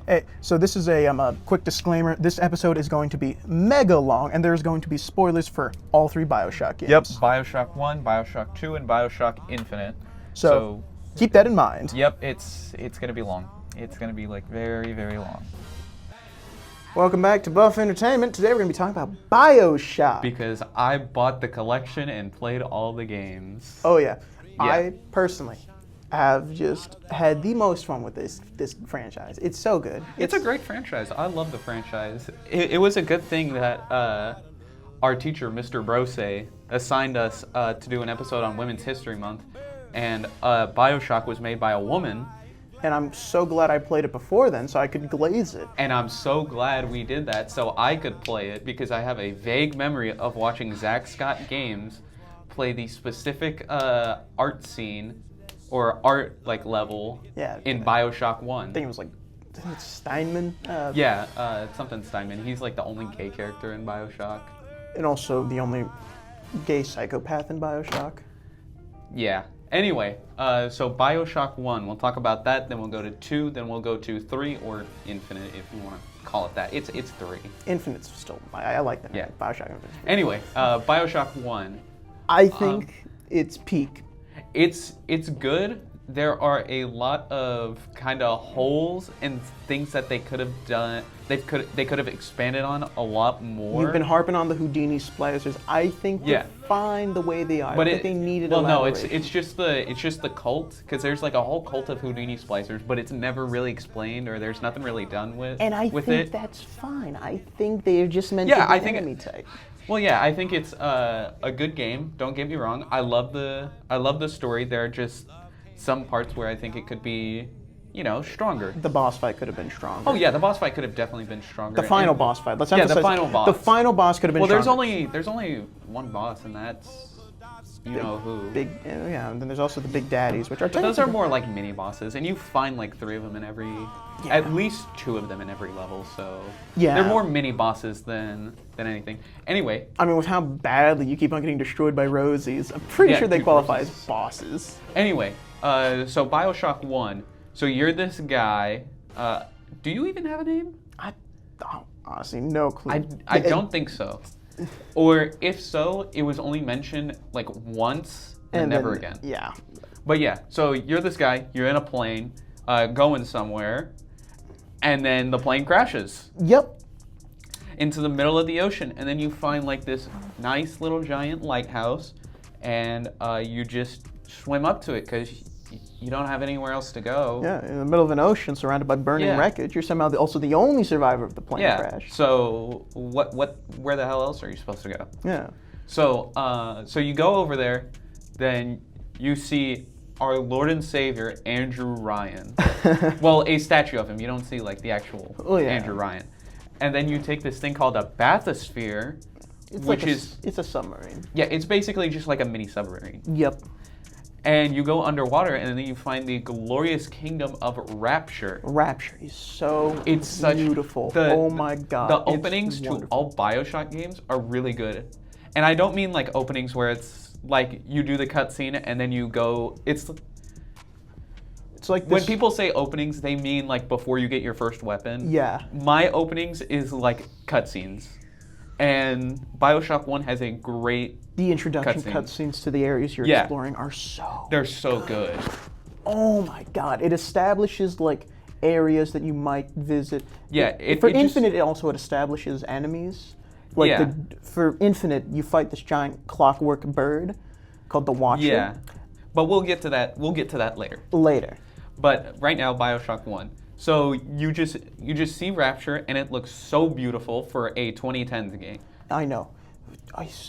Hey, so this is a quick disclaimer. This episode is going to be mega long, and there's going to be spoilers for all 3 BioShock games. Yep, BioShock 1, BioShock 2, and BioShock Infinite. So keep that in mind. Yep, it's going to be long. It's going to be like very, very long. Welcome back to Buff Entertainment. Today we're going to be talking about BioShock. Because I bought the collection and played all the games. Oh yeah. I personally have just had the most fun with this franchise. It's so good. It's a great franchise. I love the franchise. It was a good thing that our teacher, Mr. Brose, assigned us to do an episode on Women's History Month, and BioShock was made by a woman. And I'm so glad I played it before then, so I could glaze it. And I'm so glad we did that, so I could play it, because I have a vague memory of watching Zack Scott Games play the specific art scene or art level in BioShock 1. I think it was it's Steinman. Something Steinman. He's like the only gay character in BioShock. And also the only gay psychopath in BioShock. Yeah. Anyway, so BioShock 1, we'll talk about that, then we'll go to 2, then we'll go to 3, or Infinite if you want to call it that. It's 3. Infinite's still, I like that. Yeah. BioShock Infinite. Anyway, BioShock 1. I think it's peak. It's good. There are a lot of kind of holes and things that they could have done. They could have expanded on a lot more. You've been harping on the Houdini splicers. I think they're fine the way they are. But I think they needed elaboration. It's just the cult, because there's like a whole cult of Houdini splicers, but it's never really explained, or there's nothing really done with. And I think that's fine. I think they're just meant to be enemy type. Well, yeah, I think it's a good game. Don't get me wrong. I love the story. There are just some parts where I think it could be, stronger. The boss fight could have been stronger. Oh yeah, the boss fight could have definitely been stronger. The final boss fight. Let's emphasize. The final boss. The final boss could have been stronger. Well, there's only one boss, and that's know who. And then there's also the big daddies, which are. But those are more like mini bosses, and you find like 3 of them in every. Yeah. At least 2 of them in every level, so they're more mini bosses than anything. Anyway, I mean, with how badly you keep on getting destroyed by Rosies, I'm pretty sure they qualify as bosses. Anyway, so BioShock 1. So you're this guy. Do you even have a name? I honestly no clue. I don't think so. Or if so, it was only mentioned like once and never again. Yeah. But yeah, so you're this guy. You're in a plane, going somewhere. And then the plane crashes. Yep. Into the middle of the ocean. And then you find like this nice little giant lighthouse. And you just swim up to it because you don't have anywhere else to go. Yeah, in the middle of an ocean surrounded by burning wreckage. You're somehow also the only survivor of the plane crash. So where the hell else are you supposed to go? Yeah. So so you go over there. Then you see our Lord and Savior, Andrew Ryan. Well, a statue of him. You don't see like the actual Andrew Ryan. And then you take this thing called a bathysphere, it's a submarine. Yeah, it's basically just like a mini submarine. Yep. And you go underwater, and then you find the glorious kingdom of Rapture. Rapture is so beautiful. Oh my god. The openings to all BioShock games are really good. And I don't mean like openings where it's like you do the cutscene and then you go. It's like when people say openings, they mean like before you get your first weapon. Yeah. My openings is like cutscenes, and BioShock 1 has a great. The introduction cutscenes to the areas you're exploring are They're so good. Oh my god! It establishes like areas that you might visit. Yeah. For Infinite, it also establishes enemies. Like for Infinite, you fight this giant clockwork bird called the Watcher. Yeah, but we'll get to that. We'll get to that later. But right now, BioShock 1. So you just see Rapture, and it looks so beautiful for a 2010s game. I know.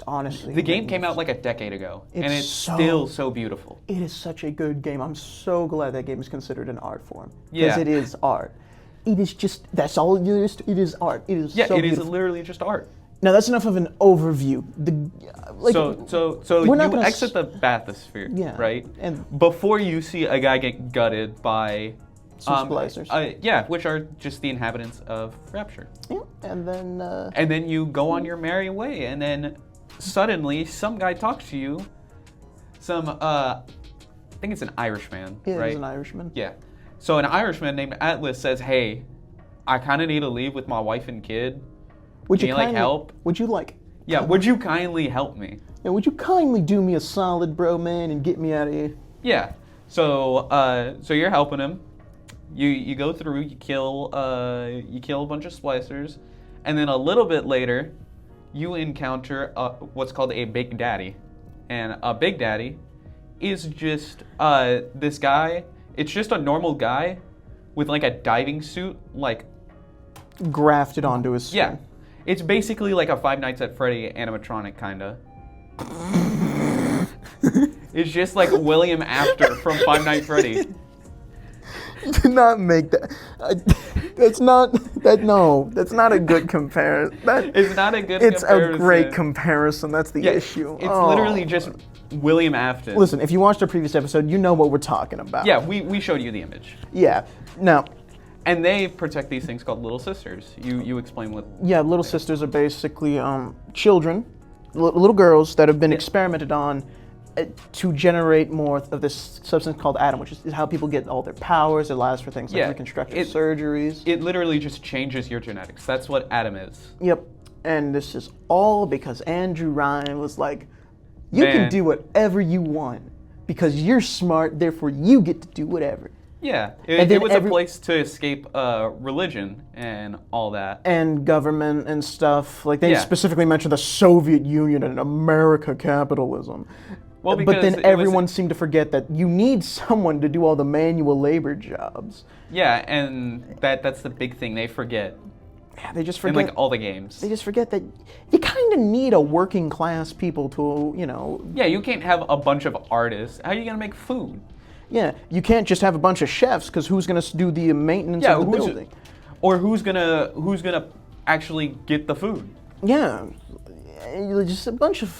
Honestly. The game came out like a decade ago, and it's still so beautiful. It is such a good game. I'm so glad that game is considered an art form. Because it is art. It is just, that's all it is. It is art. It is so beautiful. Is literally just art. Now that's enough of an overview. So you exit the bathysphere, right? And before you see a guy get gutted by splicers. Which are just the inhabitants of Rapture. Yeah, and then. And then you go on your merry way, and then suddenly some guy talks to you. I think it's an Irishman, right? It is an Irishman. Yeah. So an Irishman named Atlas says, "Hey, I kind of need to leave with my wife and kid. Would Can you like help? Would you like? Yeah, would you kindly help me? Yeah, would you kindly do me a solid, bro, man, and get me out of here? Yeah. So you're helping him. You go through, you kill a bunch of splicers, and then a little bit later, you encounter what's called a Big Daddy, and a Big Daddy is just this guy. It's just a normal guy with like a diving suit, like grafted onto his skin. Yeah, it's basically like a Five Nights at Freddy animatronic kinda. It's just like William After from Five Nights at Freddy. Do not make that. That's not a good comparison. It's not a good It's comparison. a great comparison. That's the issue. It's literally just William Afton. Listen, if you watched our previous episode, you know what we're talking about. Yeah, we showed you the image. Yeah. Now. And they protect these things called Little Sisters. You explain what... Yeah, Little Sisters are basically children, little girls that have been experimented on to generate more of this substance called Adam, which is how people get all their powers. It allows for things like reconstructive surgeries. It literally just changes your genetics. That's what Adam is. Yep. And this is all because Andrew Ryan was like, you can do whatever you want because you're smart, therefore you get to do whatever. Yeah, it was a place to escape religion and all that. And government and stuff. Like, they specifically mentioned the Soviet Union and America capitalism. Well, but then everyone seemed to forget that you need someone to do all the manual labor jobs. Yeah, and that's the big thing they forget. Yeah, they just forget. In, like, all the games. They just forget that you kind of need a working class people to, you know... Yeah, you can't have a bunch of artists. How are you going to make food? Yeah, you can't just have a bunch of chefs because who's going to do the maintenance of the building? Or who's gonna actually get the food? Yeah, just a bunch of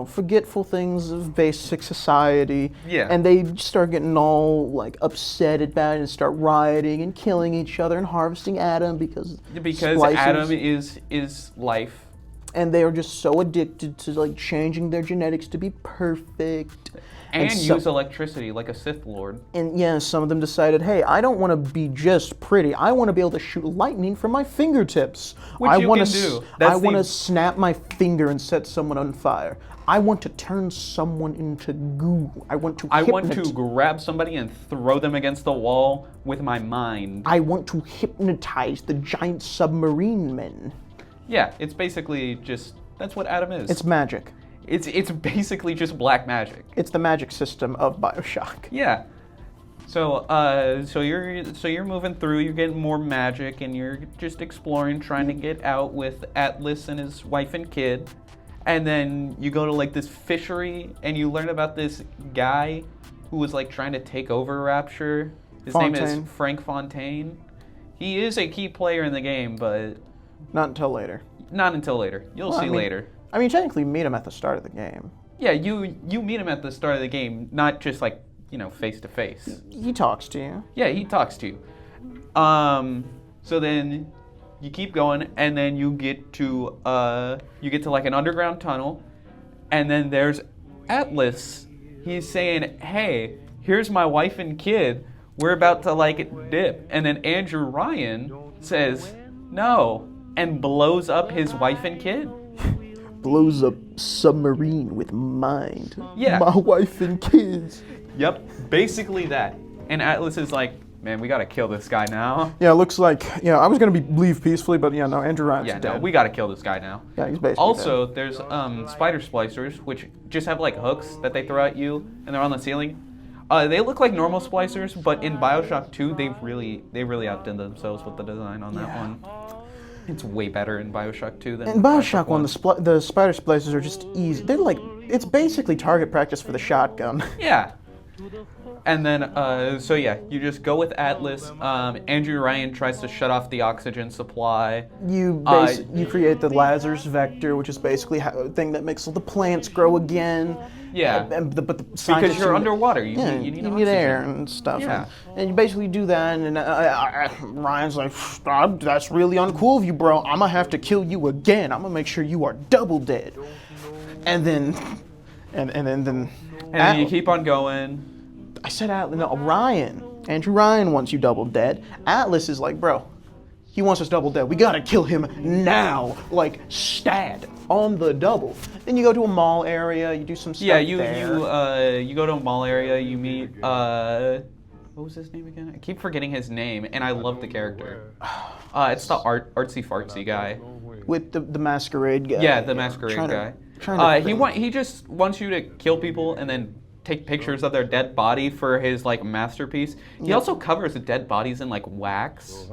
forgetful things of basic society. Yeah, and they start getting all like upset about it and start rioting and killing each other and harvesting Adam because Adam is life. And they are just so addicted to like changing their genetics to be perfect. And use electricity like a Sith Lord. And yeah, some of them decided, hey, I don't want to be just pretty. I want to be able to shoot lightning from my fingertips. Which you can do. I want to snap my finger and set someone on fire. I want to turn someone into goo. I want to grab somebody and throw them against the wall with my mind. I want to hypnotize the giant submarine men. Yeah, it's basically just, that's what Adam is. It's magic. It's basically just black magic. It's the magic system of BioShock. Yeah. So you're moving through, you're getting more magic, and you're just exploring, trying to get out with Atlas and his wife and kid. And then you go to like this fishery, and you learn about this guy who was like trying to take over Rapture. His name is Frank Fontaine. He is a key player in the game, but not until later. Not until later. You'll see later. I mean, technically, you meet him at the start of the game. Yeah, you meet him at the start of the game, not just like, face to face. He talks to you. Yeah, he talks to you. So then you keep going, and then you get to like an underground tunnel, and then there's Atlas. He's saying, "Hey, here's my wife and kid. We're about to like dip." And then Andrew Ryan says, "No," and blows up his wife and kid. Blows up submarine with mind. Yeah. My wife and kids. Yep, basically that. And Atlas is like, man, we gotta kill this guy now. Yeah, it looks like, I was gonna leave peacefully, but no, Andrew Ryan's dead. No, we gotta kill this guy now. Yeah, he's basically also, dead. There's spider splicers, which just have like hooks that they throw at you, and they're on the ceiling. They look like normal splicers, but in BioShock 2, they really outdid themselves with the design on that one. It's way better in BioShock 2 than in BioShock 1. The spider splicers are just easy. They're like, it's basically target practice for the shotgun. Yeah. And then, you just go with Atlas. Andrew Ryan tries to shut off the oxygen supply. You create the Lazarus vector, which is basically a thing that makes all the plants grow again. Yeah, but because you're underwater, you need air and stuff. Yeah. And you basically do that, and Ryan's like, "That's really uncool of you, bro. I'm gonna have to kill you again. I'm gonna make sure you are double dead." And then you keep on going. I said Atlas. No, Ryan. Andrew Ryan wants you double dead. Atlas is like, bro, He wants us double dead. We gotta kill him now, like stat on the double. Then you go to a mall area. You do some stuff Yeah, you go to a mall area. You meet what was his name again? I keep forgetting his name, and I love the character. It's the artsy fartsy guy with the masquerade guy. Yeah, the masquerade guy. He just wants you to kill people and then take pictures of their dead body for his like masterpiece. He also covers the dead bodies in like wax,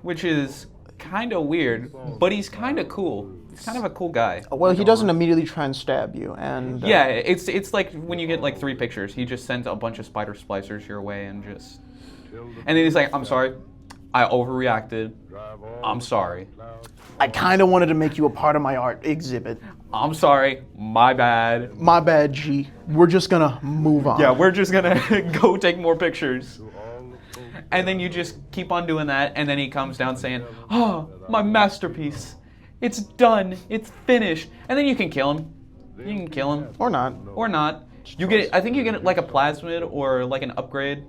which is kind of weird, but he's kind of cool. He's kind of a cool guy. Well, he doesn't immediately try and stab you, and yeah, it's like when you get like 3 pictures, he just sends a bunch of spider splicers your way and then he's like, "I'm sorry, I overreacted. I'm sorry. I kind of wanted to make you a part of my art exhibit. I'm sorry, my bad. My bad, G. We're just gonna move on." Yeah, we're just gonna go take more pictures. And then you just keep on doing that, and then he comes down saying, "Oh, my masterpiece. It's done. It's finished." And then you can kill him. You can kill him. Or not. Or not. I think you get like a plasmid or like an upgrade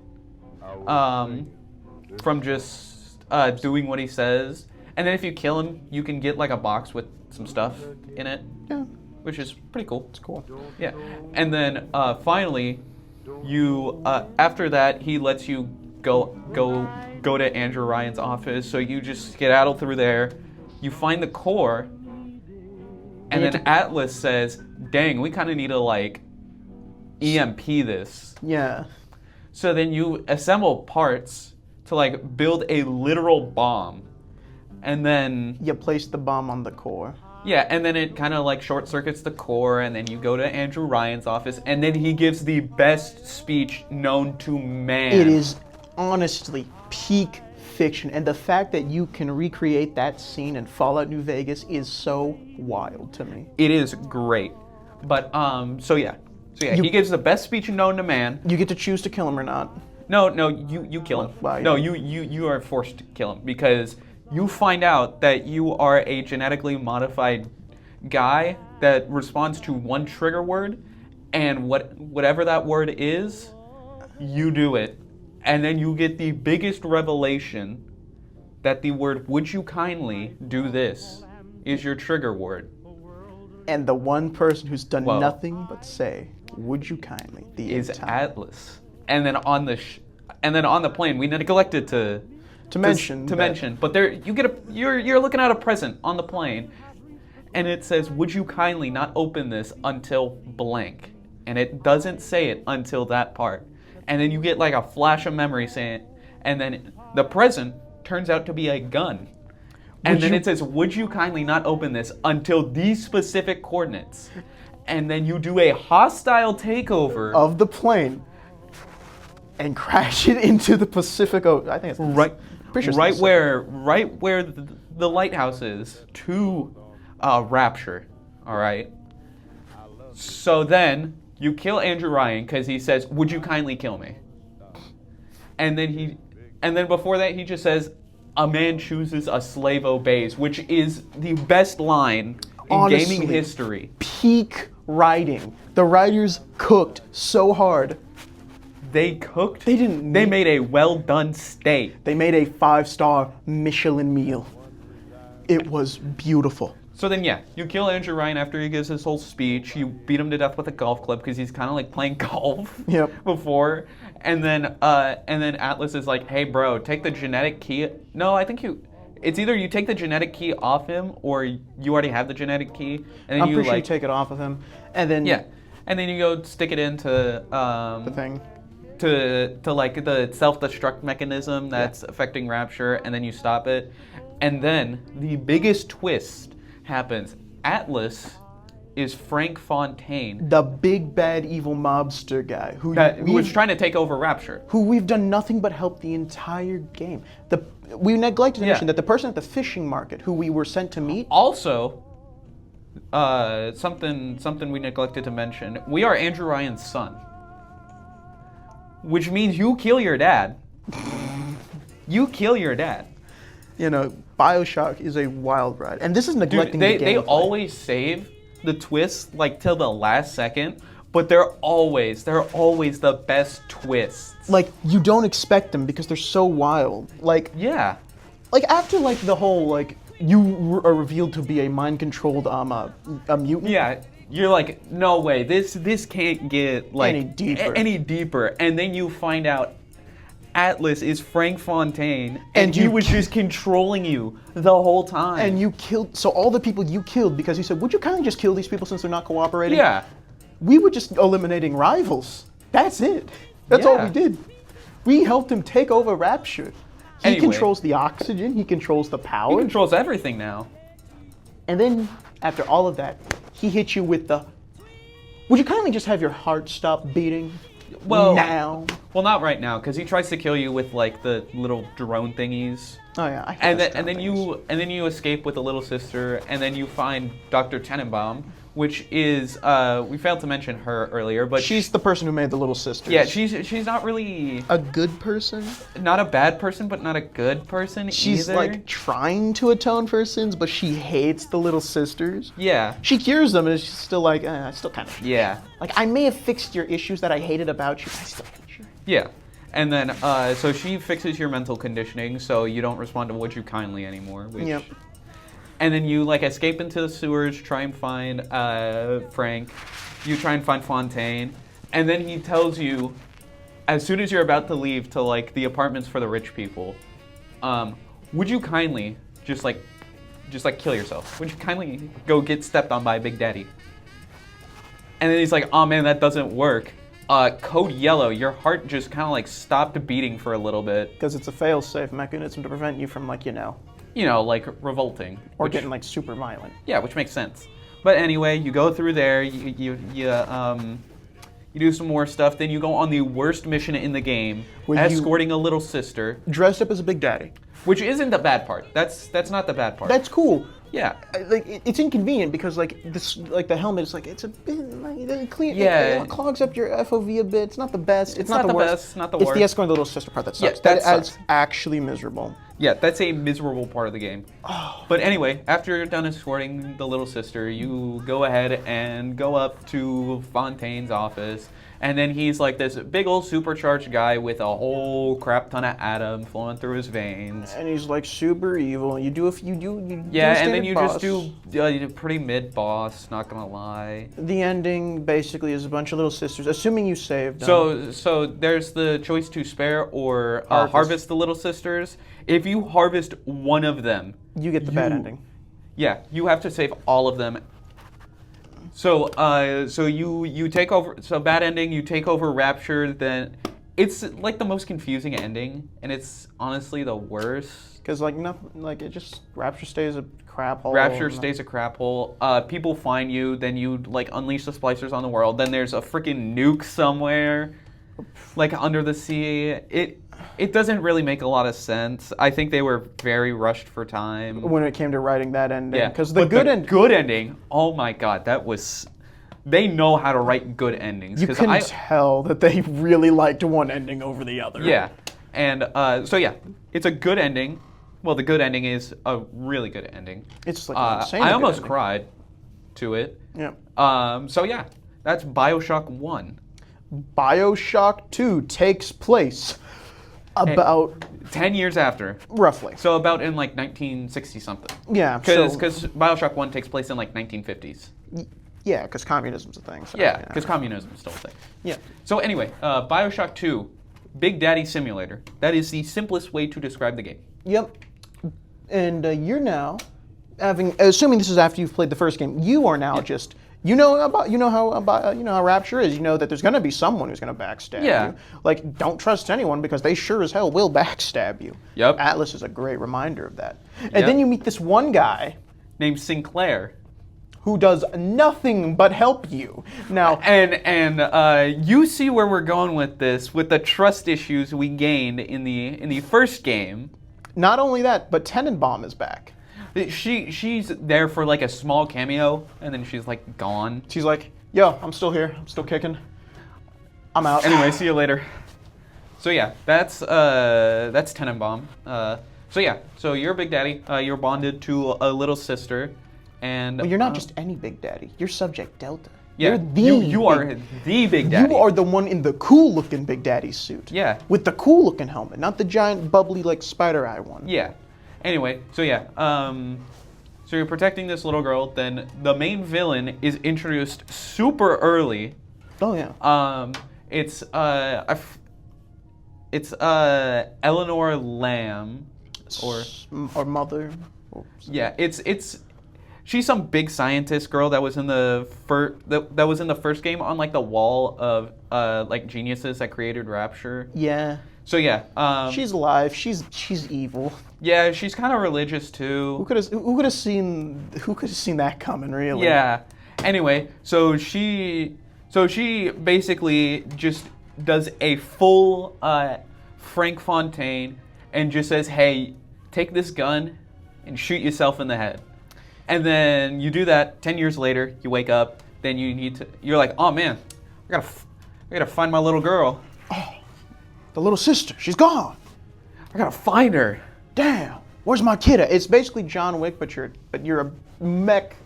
from just doing what he says. And then if you kill him, you can get like a box with some stuff in it. Yeah. Which is pretty cool. It's cool. Yeah. And then finally, you after that, he lets you go to Andrew Ryan's office. So you just skedaddle through there. You find the core, and then Atlas says, "Dang, we kind of need to like EMP this." Yeah. So then you assemble parts to like build a literal bomb, and then you place the bomb on the core. Yeah, and then it kind of like short circuits the core, and then you go to Andrew Ryan's office, and then he gives the best speech known to man. It is honestly peak fiction, and the fact that you can recreate that scene in Fallout New Vegas is so wild to me. It is great. But so yeah, he gives the best speech known to man. You get to choose to kill him or not. No, you kill him. Wow, yeah. No, you are forced to kill him because you find out that you are a genetically modified guy that responds to one trigger word, and whatever that word is, you do it. And then you get the biggest revelation that the word "would you kindly do this" is your trigger word. And the one person who's done nothing but say "would you kindly" is Atlas. And then on the plane, we neglected to mention. But there you're looking at a present on the plane, and it says, "Would you kindly not open this until blank?" And it doesn't say it until that part. And then you get like a flash of memory saying, and then the present turns out to be a gun. And then it says, "Would you kindly not open this until these specific coordinates?" And then you do a hostile takeover of the plane and crash it into the Pacific Ocean. I think it's right where the lighthouse is to Rapture. All right. So then you kill Andrew Ryan because he says, "Would you kindly kill me?" And then before that he just says, "A man chooses, a slave obeys," which is the best line in gaming history. Peak writing. The writers cooked so hard. They cooked? They didn't. They made a well done steak. They made a 5-star Michelin meal. It was beautiful. So then, yeah, you kill Andrew Ryan after he gives his whole speech. You beat him to death with a golf club because he's kind of like playing golf before. And then Atlas is like, "Hey, bro, take the genetic key." No, I think it's either you take the genetic key off him or you already have the genetic key. And then I'm pretty sure you take it off of him, and then and then you go stick it into the thing. To like the self-destruct mechanism that's affecting Rapture, and then you stop it. And then the biggest twist happens. Atlas is Frank Fontaine, the big bad evil mobster guy who was trying to take over Rapture, who we've done nothing but help the entire game. We neglected to mention that the person at the fishing market who we were sent to meet also something we neglected to mention. We are Andrew Ryan's son, which means you kill your dad. You kill your dad. You know, BioShock is a wild ride, and this is neglecting the gameplay. They always save the twists like till the last second, but they're always the best twists. Like, you don't expect them because they're so wild. Like, yeah, like after like the whole like you are revealed to be a mind-controlled a mutant. Yeah, you're like, no way, this can't get like any deeper. And then you find out Atlas is Frank Fontaine, and he was just controlling you the whole time. And you killed, so all the people you killed because you said, would you kindly just kill these people since they're not cooperating? Yeah. We were just eliminating rivals. That's it. That's all we did. We helped him take over Rapture. He controls the oxygen, he controls the power. He controls everything now. And then, after all of that, he hit you with the, would you kindly just have your heart stop beating? Well, now. Well, not right now, because he tries to kill you with like the little drone thingies. Oh yeah, and then you escape with the little sister, and then you find Dr. Tenenbaum, which is we failed to mention her earlier, but she's the person who made the little sisters. Yeah, she's not really a good person. Not a bad person, but not a good person she's either. Like trying to atone for her sins, but she hates the little sisters. Yeah. She cures them, and she's still like, I still kind of. Yeah. Like I may have fixed your issues that I hated about you, but I still hate you. Yeah. And then, so she fixes your mental conditioning, so you don't respond to would you kindly anymore. Which, yep. And then you like escape into the sewers, try and find Frank. You try and find Fontaine, and then he tells you, as soon as you're about to leave to like the apartments for the rich people, would you kindly just like kill yourself? Would you kindly go get stepped on by Big Daddy? And then he's like, oh man, that doesn't work. Code yellow, your heart just kind of like stopped beating for a little bit. Because it's a fail-safe mechanism to prevent you from like, like revolting. Or getting like super violent. Yeah, which makes sense. But anyway, you go through there, you do some more stuff, then you go on the worst mission in the game, escorting a little sister. Dressed up as a Big Daddy. Which isn't the bad part. That's not the bad part. That's cool. Yeah. Like it's inconvenient because like this, like the helmet is like it's a bit like clean. Yeah. It clogs up your FOV a bit. It's not the best. It's not the worst. Best. Not the worst. It's the escorting the little sister part that sucks. Yeah, that's actually miserable. Yeah, that's a miserable part of the game. Oh. But anyway, after you're done escorting the little sister, you go ahead and go up to Fontaine's office. And then he's like this big old supercharged guy with a whole crap ton of atom flowing through his veins. And he's like super evil. You do yeah, and then you just do pretty mid boss. Not gonna lie. The ending basically is a bunch of little sisters, assuming you saved them. So there's the choice to spare or harvest the little sisters. If you harvest one of them, you get the bad ending. Yeah, you have to save all of them. So you take over. So bad ending. You take over Rapture. Then it's like the most confusing ending, and it's honestly the worst. Because like nothing, like it just Rapture stays a crap hole. Rapture stays a crap hole. People find you. Then you like unleash the splicers on the world. Then there's a freaking nuke somewhere, like under the sea. It doesn't really make a lot of sense. I think they were very rushed for time when it came to writing that ending. Yeah, because the good ending. Oh my God, that was. They know how to write good endings. You can tell that they really liked one ending over the other. Yeah, and so yeah, it's a good ending. Well, the good ending is a really good ending. It's just like insane. I almost cried to it. Yeah. So yeah, that's BioShock 1. BioShock 2 takes place about 10 years after. Roughly. So about in like 1960 something. Yeah. Because BioShock 1 takes place in like 1950s. Yeah, because communism's a thing. So, yeah, because communism is still a thing. Yeah. So anyway, BioShock 2, Big Daddy Simulator. That is the simplest way to describe the game. Yep. And you're now assuming this is after you've played the first game, you are now just. You know how Rapture is. You know that there's going to be someone who's going to backstab you. Like, don't trust anyone because they sure as hell will backstab you. Yep. Atlas is a great reminder of that. And then you meet this one guy named Sinclair, who does nothing but help you. Now, and you see where we're going with this, with the trust issues we gained in the first game. Not only that, but Tenenbaum is back. She's there for like a small cameo, and then she's like gone. She's like, yo, I'm still here. I'm still kicking. I'm out. Anyway, see you later. So yeah, that's Tenenbaum. So yeah, so you're Big Daddy. You're bonded to a little sister, and well, you're not just any Big Daddy. You're Subject Delta. Yeah, you are the Big Daddy. You are the one in the cool-looking Big Daddy suit. Yeah. With the cool-looking helmet, not the giant bubbly like spider eye one. Yeah. Anyway, so yeah, so you're protecting this little girl. Then the main villain is introduced super early. Oh yeah. It's Eleanor Lamb, or Mother. Yeah, she's some big scientist girl that was in the first game on like the wall of like geniuses that created Rapture. Yeah. So yeah, she's alive. She's evil. Yeah, she's kind of religious too. Who could have seen that coming, really? Yeah. Anyway, so she basically just does a full Frank Fontaine and just says, "Hey, take this gun and shoot yourself in the head." And then you do that. 10 years later, you wake up. Then you're like, "Oh man, I gotta find my little girl." Oh, the little sister. She's gone. I gotta find her. Damn. Where's my kidda? It's basically John Wick, but you're a mech.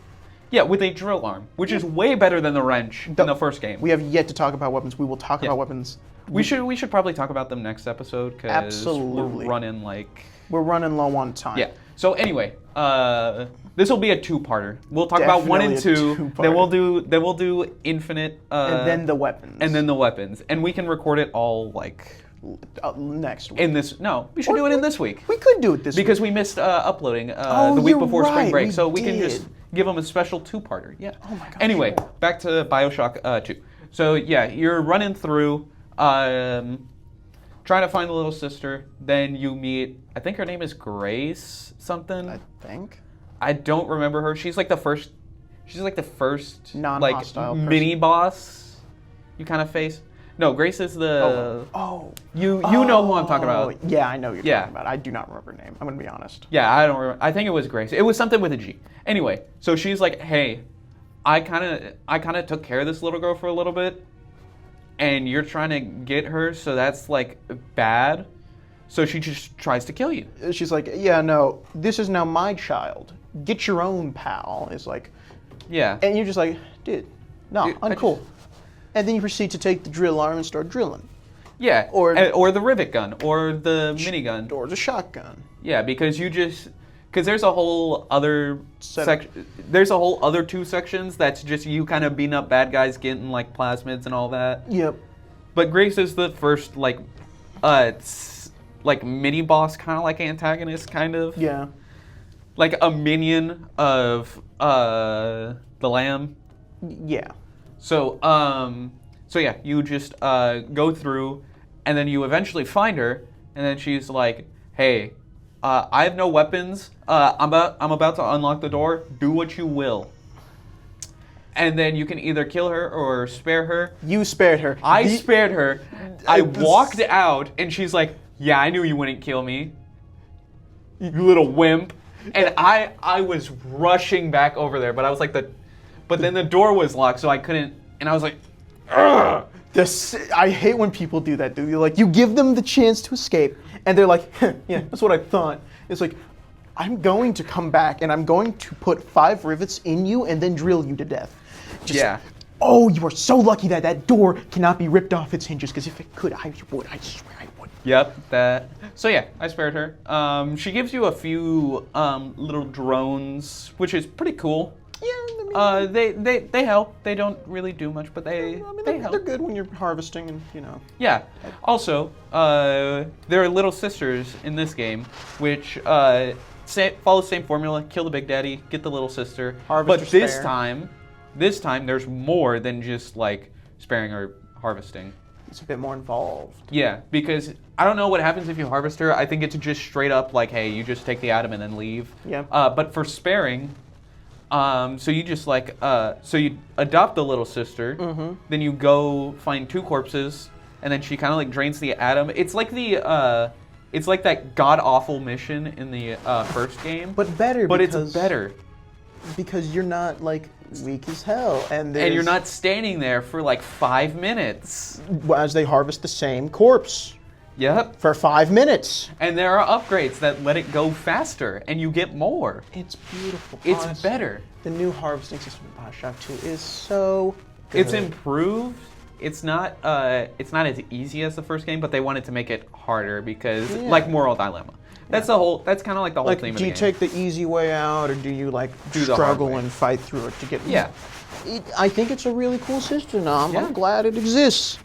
Yeah, with a drill arm, which is way better than the wrench in the first game. We have yet to talk about weapons. We will talk about weapons. We should probably talk about them next episode because we're running low on time. Yeah. So anyway, this will be a two-parter. We'll talk about 1 and 2. Then we'll do Infinite. And then the weapons. And we can record it all like next week. We should do it in this week. We could do it this week because we missed uploading the week before spring break, so we can just give them a special two-parter. Yeah. Oh my gosh. Anyway, back to BioShock 2. So yeah, you're running through, trying to find the little sister. Then you meet, I think her name is Grace something. I think. I don't remember her. She's like the first non-hostile mini boss you kind of face. No, Grace is the. You know who I'm talking about. Yeah, I know who you're talking about. I do not remember her name. I'm gonna be honest. Yeah, I don't remember. I think it was Grace. It was something with a G. Anyway, so she's like, "Hey, I kind of took care of this little girl for a little bit, and you're trying to get her, so that's like bad." So she just tries to kill you. She's like, "Yeah, no, this is now my child. Get your own, pal." It's like, yeah, and you're just like, "Dude, no, uncool." And then you proceed to take the drill arm and start drilling. Yeah, or the rivet gun, or the minigun, or the shotgun. Yeah, because there's a whole other there's a whole other 2 sections that's just you kind of beating up bad guys, getting like plasmids and all that. Yep. But Grace is the first like mini boss, kind of like antagonist, kind of. Yeah. Like a minion of the Lamb. Yeah. So yeah, you just go through, and then you eventually find her, and then she's like, "Hey, I have no weapons. I'm about to unlock the door. Do what you will." And then you can either kill her or spare her. You spared her. I spared her. I walked out, and she's like, "Yeah, I knew you wouldn't kill me, you little wimp." And I was rushing back over there, but I was like but then the door was locked, so I couldn't, and I was like, ugh. I hate when people do that, dude. Like, you give them the chance to escape, and they're like, yeah, that's what I thought. It's like, I'm going to come back, and I'm going to put 5 rivets in you, and then drill you to death. Yeah. Oh, you are so lucky that door cannot be ripped off its hinges, because if it could, I would. I swear I would. Yep, that. So yeah, I spared her. She gives you a few little drones, which is pretty cool. Yeah, I mean, they help. They don't really do much, but they help. They're good when you're harvesting, and you know. Yeah. Also, there are little sisters in this game, which follow the same formula: kill the big daddy, get the little sister. Harvest but this time there's more than just like sparing or harvesting. It's a bit more involved. Yeah, because I don't know what happens if you harvest her. I think it's just straight up like, hey, you just take the item and then leave. Yeah. But for sparing. So you just like, so you adopt the little sister, then you go find 2 corpses, and then she kind of like drains the atom. It's like it's like that god-awful mission in the first game. But better, but it's better. Because you're not like weak as hell, and you're not standing there for like 5 minutes. As they harvest the same corpse. Yep. For 5 minutes. And there are upgrades that let it go faster, and you get more. It's beautiful. It's better. The new harvesting system in BioShock 2 is so good. It's improved. It's not as easy as the first game, but they wanted to make it harder because, like Moral Dilemma. That's the whole. That's kind of like the whole Like, theme of do the you game. take the easy way out, or do you like Do the hard struggle way. and fight through it to get? Yeah. I think it's a really cool system. I'm Yeah. glad it exists.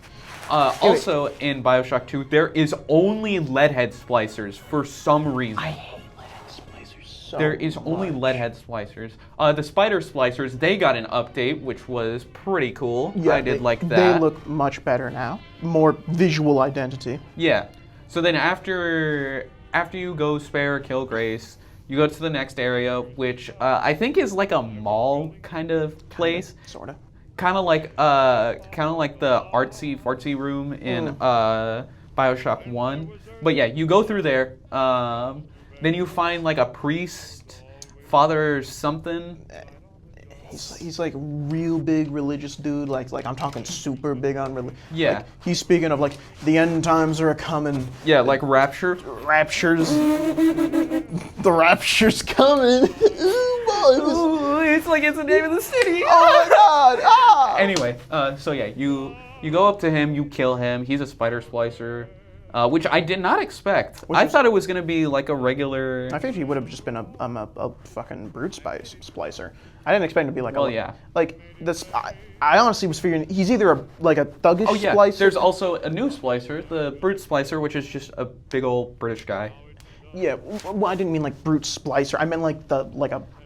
Also, in Bioshock 2, there is only leadhead splicers for some reason. I hate leadhead splicers so There is only leadhead splicers. The spider splicers, they got an update, which was pretty cool. I did like that. They look much better now. More visual identity. Yeah. So then after you go spare or kill Grace, you go to the next area, which I think is like a mall kind of place. Sorta. Kind of like the artsy fartsy room in Bioshock 1. But yeah, you go through there. Then you find like a priest, Father something. He's like real big religious dude. Like I'm talking super big on religion. Yeah. Like, he's speaking of like the end times are a coming. Yeah, like Rapture. Raptures. The rapture's coming. Ooh, boy, Ooh, it's like it's the name of the city. oh my god! Ah! Anyway, so yeah, you go up to him, you kill him. He's a spider splicer, which I did not expect. I thought it was gonna be like a regular. I figured he would have just been a fucking brute splicer. I didn't expect him to be like like this. I honestly was figuring he's either a thuggish Oh yeah, splicer. there's also a new splicer, the brute splicer, which is just a big old British guy. Yeah, well, I didn't mean like brute splicer. I meant like a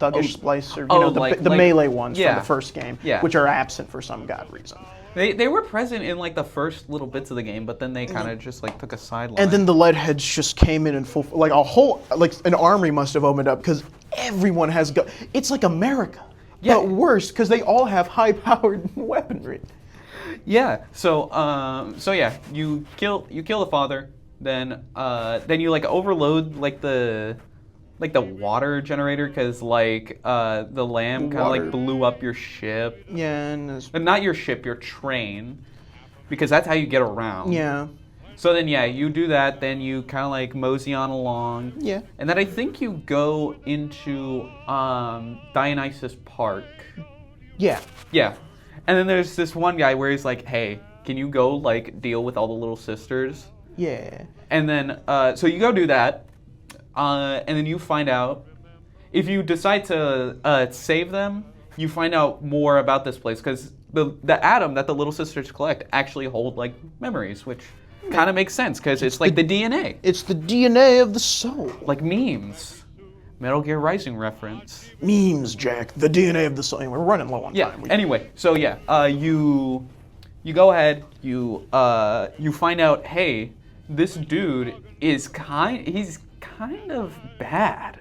thuggish splicer. Like the melee ones yeah. from the first game, Yeah. which are absent for some god reason. They were present in like the first little bits of the game, but then they kind of just like took a sideline. And then the leadheads just came in full, like a whole, like an army must have opened up because everyone has it's like America, but worse because they all have high-powered weaponry. Yeah. So yeah, you kill the father, then you like overload like the water generator because like the lamb kind of like blew up your ship. Yeah, and But not your ship, your train, because that's how you get around. yeah, So then yeah, you do that. Then you kind of like mosey on along. yeah. And then I think you go into Dionysus Park. Yeah. Yeah. And then there's this one guy where he's like, hey, can you go like deal with all the little sisters? Yeah. And then, so you go do that, and then you find out, if you decide to save them, you find out more about this place, because the atom that the little sisters collect actually hold like memories, which kind of makes sense, because it's like the DNA. It's the DNA of the soul. Like memes. Metal Gear Rising reference. Memes, Jack. The DNA of the soul. We're running low on Yeah. time. Anyway, so yeah, you go ahead. You find out, hey, this dude is he's kind of bad.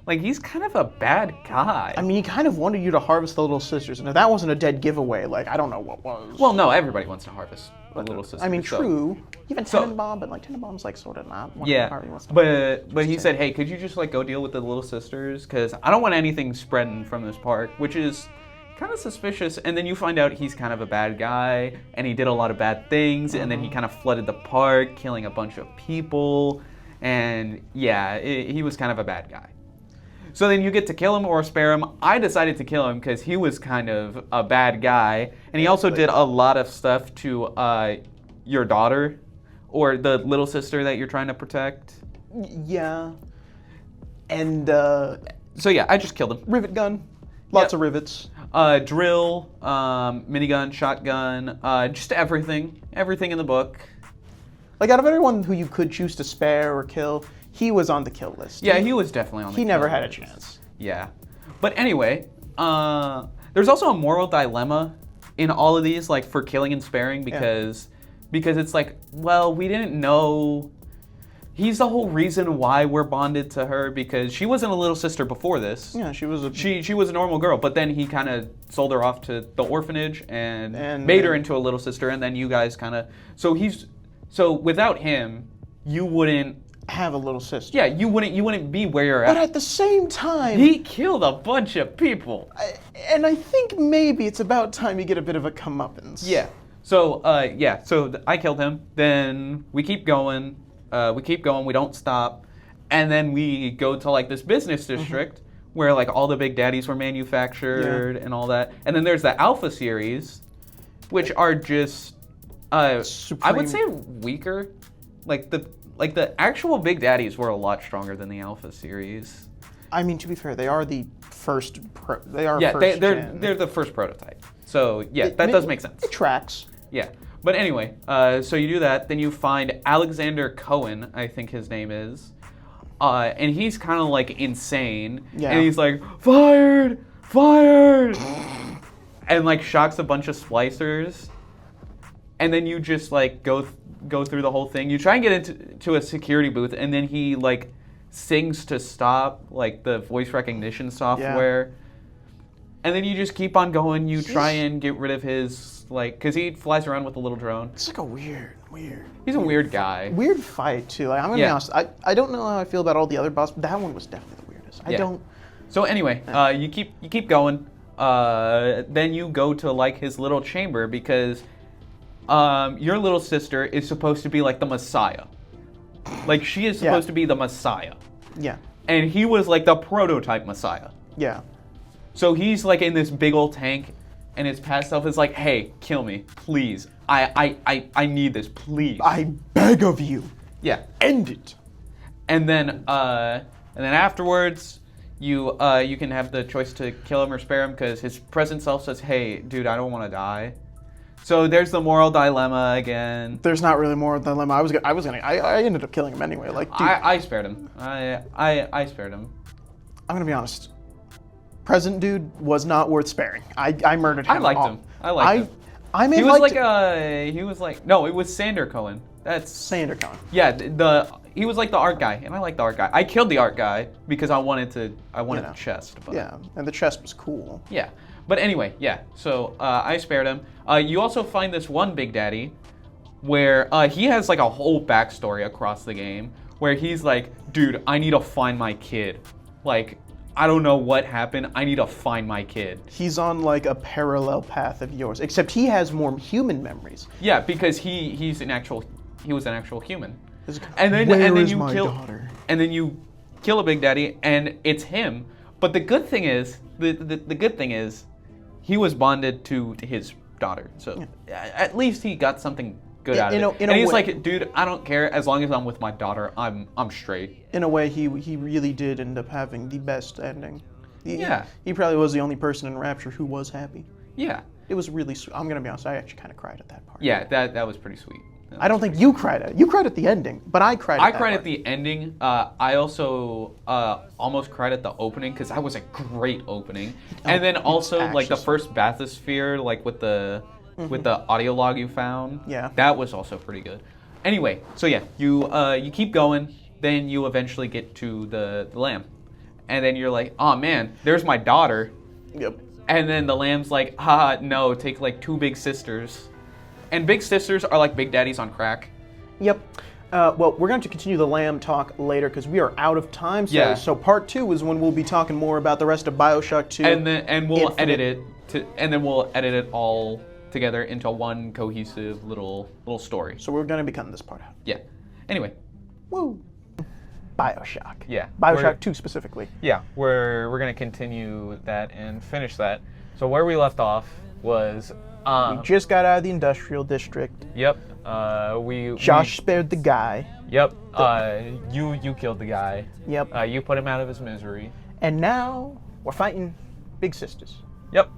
Like he's kind of a bad guy. I mean, he kind of wanted you to harvest the little sisters, and if that wasn't a dead giveaway, like I don't know what was. Well, no, everybody wants to harvest the little sisters. I mean, so- true. Even So- Tenenbaum, but like Tenenbaum's like sort of not. Yeah, but he said, hey, could you just like go deal with the little sisters? Because I don't want anything spreading from this park, which is kind of suspicious. And then you find out he's kind of a bad guy, and he did a lot of bad things, and then he kind of flooded the park, killing a bunch of people, and yeah, he was kind of a bad guy. So then you get to kill him or spare him. I decided to kill him because he was kind of a bad guy, and he also did a lot of stuff to your daughter, or the little sister that you're trying to protect. Yeah. And So yeah, I just killed him. rivet gun, lots of rivets. Drill, minigun, shotgun, just everything in the book. Like out of everyone who you could choose to spare or kill, he was on the kill list. Yeah, he was definitely on the He never kill had a list. chance. Yeah. But anyway, there's also a moral dilemma in all of these, like for killing and sparing, because it's like, well, we didn't know. He's the whole reason why we're bonded to her, because she wasn't a little sister before this. Yeah, she was a. She was a normal girl, but then he kind of sold her off to the orphanage and made her into a little sister, and then you guys kind of. So without him, you wouldn't have a little sister. Yeah, you wouldn't be where you're at. But at the same time, He killed a bunch of people. and I think maybe it's about time you get a bit of a comeuppance. Yeah. So I killed him. Then we keep going. We don't stop. And then we go to like this business district where like all the big daddies were manufactured and all that. And then there's the Alpha series, which are just I would say weaker. Like like the actual Big Daddies were a lot stronger than the Alpha series. I mean, to be fair, they are the first. They're the first prototype. So yeah, that does make sense. It tracks. Yeah, but anyway, so you do that, then you find Alexander Cohen, I think his name is, and he's kind of like insane, and he's like fired, and like shocks a bunch of splicers, and then you just like go through the whole thing. You try and get into a security booth, and then he like sings to stop like the voice recognition software. And then you just keep on going. You try and get rid of his, like, because he flies around with a little drone. It's like a weird. He's a weird guy. Weird fight, too. Like, I'm going to be honest. I don't know how I feel about all the other bosses, but that one was definitely the weirdest. I don't. So anyway, you keep going. Then you go to, like, his little chamber because your little sister is supposed to be, like, the Messiah. Like, she is supposed to be the Messiah. Yeah. And he was, like, the prototype Messiah. Yeah. So he's like in this big old tank, and his past self is like, "Hey, kill me, please. I need this, please. I beg of you. Yeah, end it." And then afterwards, you can have the choice to kill him or spare him because his present self says, "Hey, dude, I don't want to die." So there's the moral dilemma again. There's not really moral dilemma. I ended up killing him anyway. Like, dude, I spared him. I spared him. I'm gonna be honest. Present dude was not worth sparing. I murdered him. I liked him. He was like no, it was Sander Cohen. That's Sander Cohen. Yeah, he was like the art guy, and I like the art guy. I killed the art guy because I wanted the chest. But, yeah, and the chest was cool. Yeah, but anyway, yeah. So I spared him. You also find this one Big Daddy, where he has like a whole backstory across the game, where he's like, dude, I need to find my kid, like. I don't know what happened. I need to find my kid. He's on like a parallel path of yours, except he has more human memories. Yeah, because he was an actual human. And then you kill a Big Daddy, and it's him. But the good thing is, the good thing is, he was bonded to his daughter. So at least he got something good out of it. And he's like, dude, I don't care as long as I'm with my daughter. I'm straight. In a way, he really did end up having the best ending. He probably was the only person in Rapture who was happy. Yeah. It was really sweet. I'm gonna be honest. I actually kind of cried at that part. Yeah, that was pretty sweet. I don't think you cried at it. You cried at the ending, but I cried. I cried at the ending. I also almost cried at the opening because that was a great opening. And then also like the first bathysphere, like with the audio log you found. Yeah. That was also pretty good. Anyway, so yeah, you keep going, then you eventually get to the lamb. And then you're like, oh man, there's my daughter. Yep. And then the lamb's like, haha, no, take like 2 big sisters. And big sisters are like Big Daddies on crack. Yep. Well, we're going to continue the lamb talk later because we are out of time. So part 2 is when we'll be talking more about the rest of BioShock 2. And we'll edit it all together into one cohesive little story. So we're going to be cutting this part out. Yeah. Anyway. Woo. BioShock. Yeah. BioShock 2 specifically. Yeah, we're going to continue that and finish that. So where we left off was... we just got out of the industrial district. Yep. Josh spared the guy. Yep. You killed the guy. Yep. You put him out of his misery. And now we're fighting Big Sisters. Yep.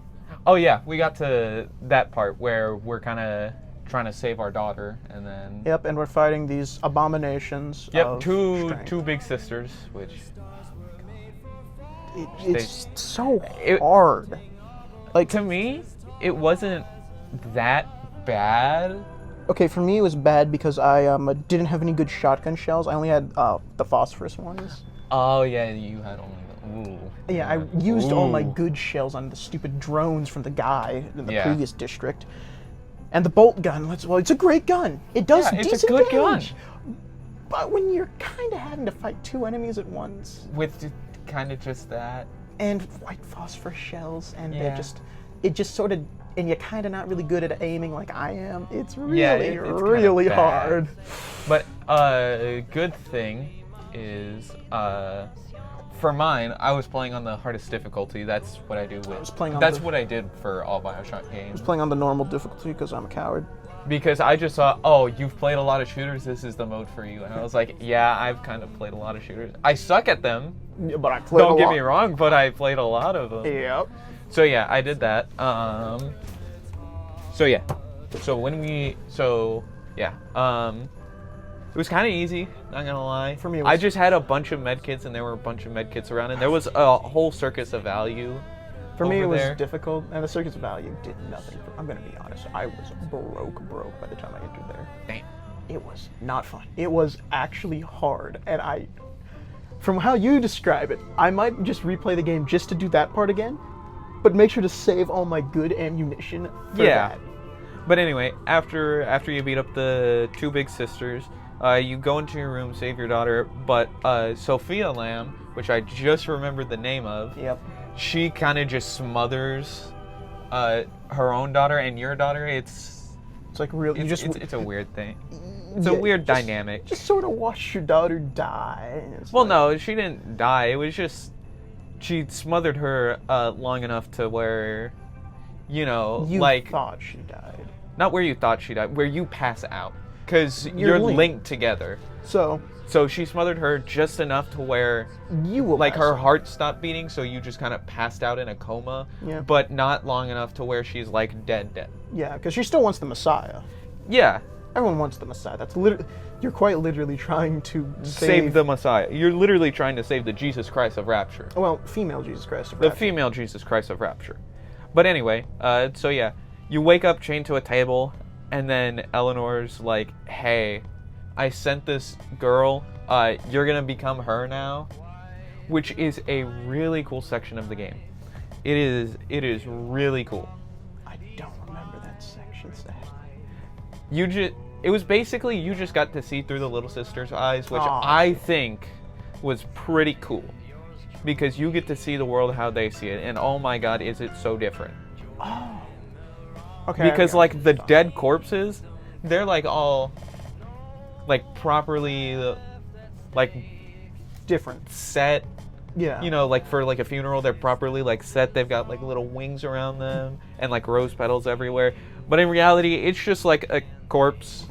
Oh yeah, we got to that part where we're kind of trying to save our daughter, and then... Yep, and we're fighting these abominations. Yep, two Big Sisters, which... It's so hard. Like, to me, it wasn't that bad. Okay, for me it was bad because I didn't have any good shotgun shells. I only had the phosphorus ones. Oh yeah, you had only the... Ooh. Yeah, I used all my good shells on the stupid drones from the guy in the previous district. And the bolt gun, it's a great gun. It does decent it's a good damage. Gun. But when you're kind of having to fight 2 enemies at once... With kind of just that... And white phosphorus shells, and it just sort of... And you're kind of not really good at aiming like I am. It's really, really hard. But good thing is... For mine, I was playing on the hardest difficulty. That's what I do with. That's what I did for all BioShock games. I was playing on the normal difficulty because I'm a coward. because I just thought, oh, you've played a lot of shooters, this is the mode for you. And I was like, yeah, I've kind of played a lot of shooters. I suck at them. Yeah, but I played Don't get me wrong, but I played a lot of them. Yep. So yeah, I did that. So yeah. It was kind of easy, not gonna lie. For me, I just had a bunch of medkits, and there were a bunch of medkits around, and there was a whole circus of value. For me, it was there. difficult, and the circuit's value did nothing. I'm gonna be honest. I was broke by the time I entered there. Damn. It was not fun. It was actually hard, and from how you describe it, I might just replay the game just to do that part again, but make sure to save all my good ammunition for that. But anyway, after you beat up the two big sisters, you go into your room, save your daughter, but Sophia Lamb, which I just remembered the name of, Yep. she kind of just smothers her own daughter and your daughter. It's like real. it's a weird thing. It's a weird dynamic. Just sort of watch your daughter die. Well, no, she didn't die. It was just she smothered her long enough to where, you thought she died. Not where you thought she died, where you pass out, because you're linked together. So she smothered her just enough to where you will her heart stopped beating, so you just kind of passed out in a coma. Yeah. But not long enough to where she's like dead. Yeah, because she still wants the Messiah. Yeah. Everyone wants the Messiah. That's literally, you're quite literally trying to save the Messiah. You're literally trying to save the Jesus Christ of Rapture. Well, female Jesus Christ of Rapture. The female Jesus Christ of Rapture. But anyway, so yeah, you wake up chained to a table, and then Eleanor's like, hey, I sent this girl, you're gonna become her now, which is a really cool section of the game. It is really cool. I don't remember that section, sadly. It was basically you just got to see through the little sister's eyes, which Aww. I think was pretty cool, because you get to see the world how they see it, and oh my god, is it so different. Oh. Okay. Because like the dead corpses, they're like all like properly like different set. Yeah. Like for like a funeral, they're properly like set. They've got like little wings around them and like rose petals everywhere. But in reality, it's just like a corpse,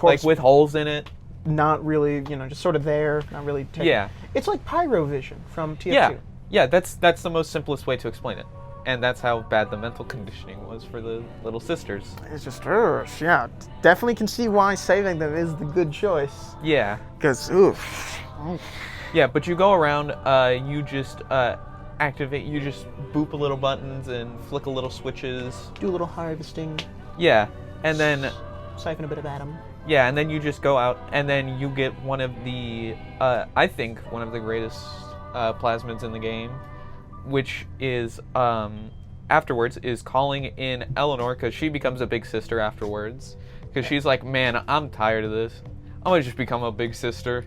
like with holes in it. Not really, just sort of there, not really. Yeah. It's like Pyrovision from TF2. Yeah. Yeah. That's the most simplest way to explain it. And that's how bad the mental conditioning was for the little sisters. It's just, yeah, definitely can see why saving them is the good choice. Yeah. Because, oof. Yeah, but you go around, you just you just boop a little buttons and flick a little switches. Do a little harvesting. Yeah, and then siphon a bit of Adam. Yeah, and then you just go out, and then you get one of the, I think, one of the greatest plasmids in the game, which is, afterwards, is calling in Eleanor, because she becomes a big sister afterwards. Because she's like, man, I'm tired of this. I'm going to just become a big sister.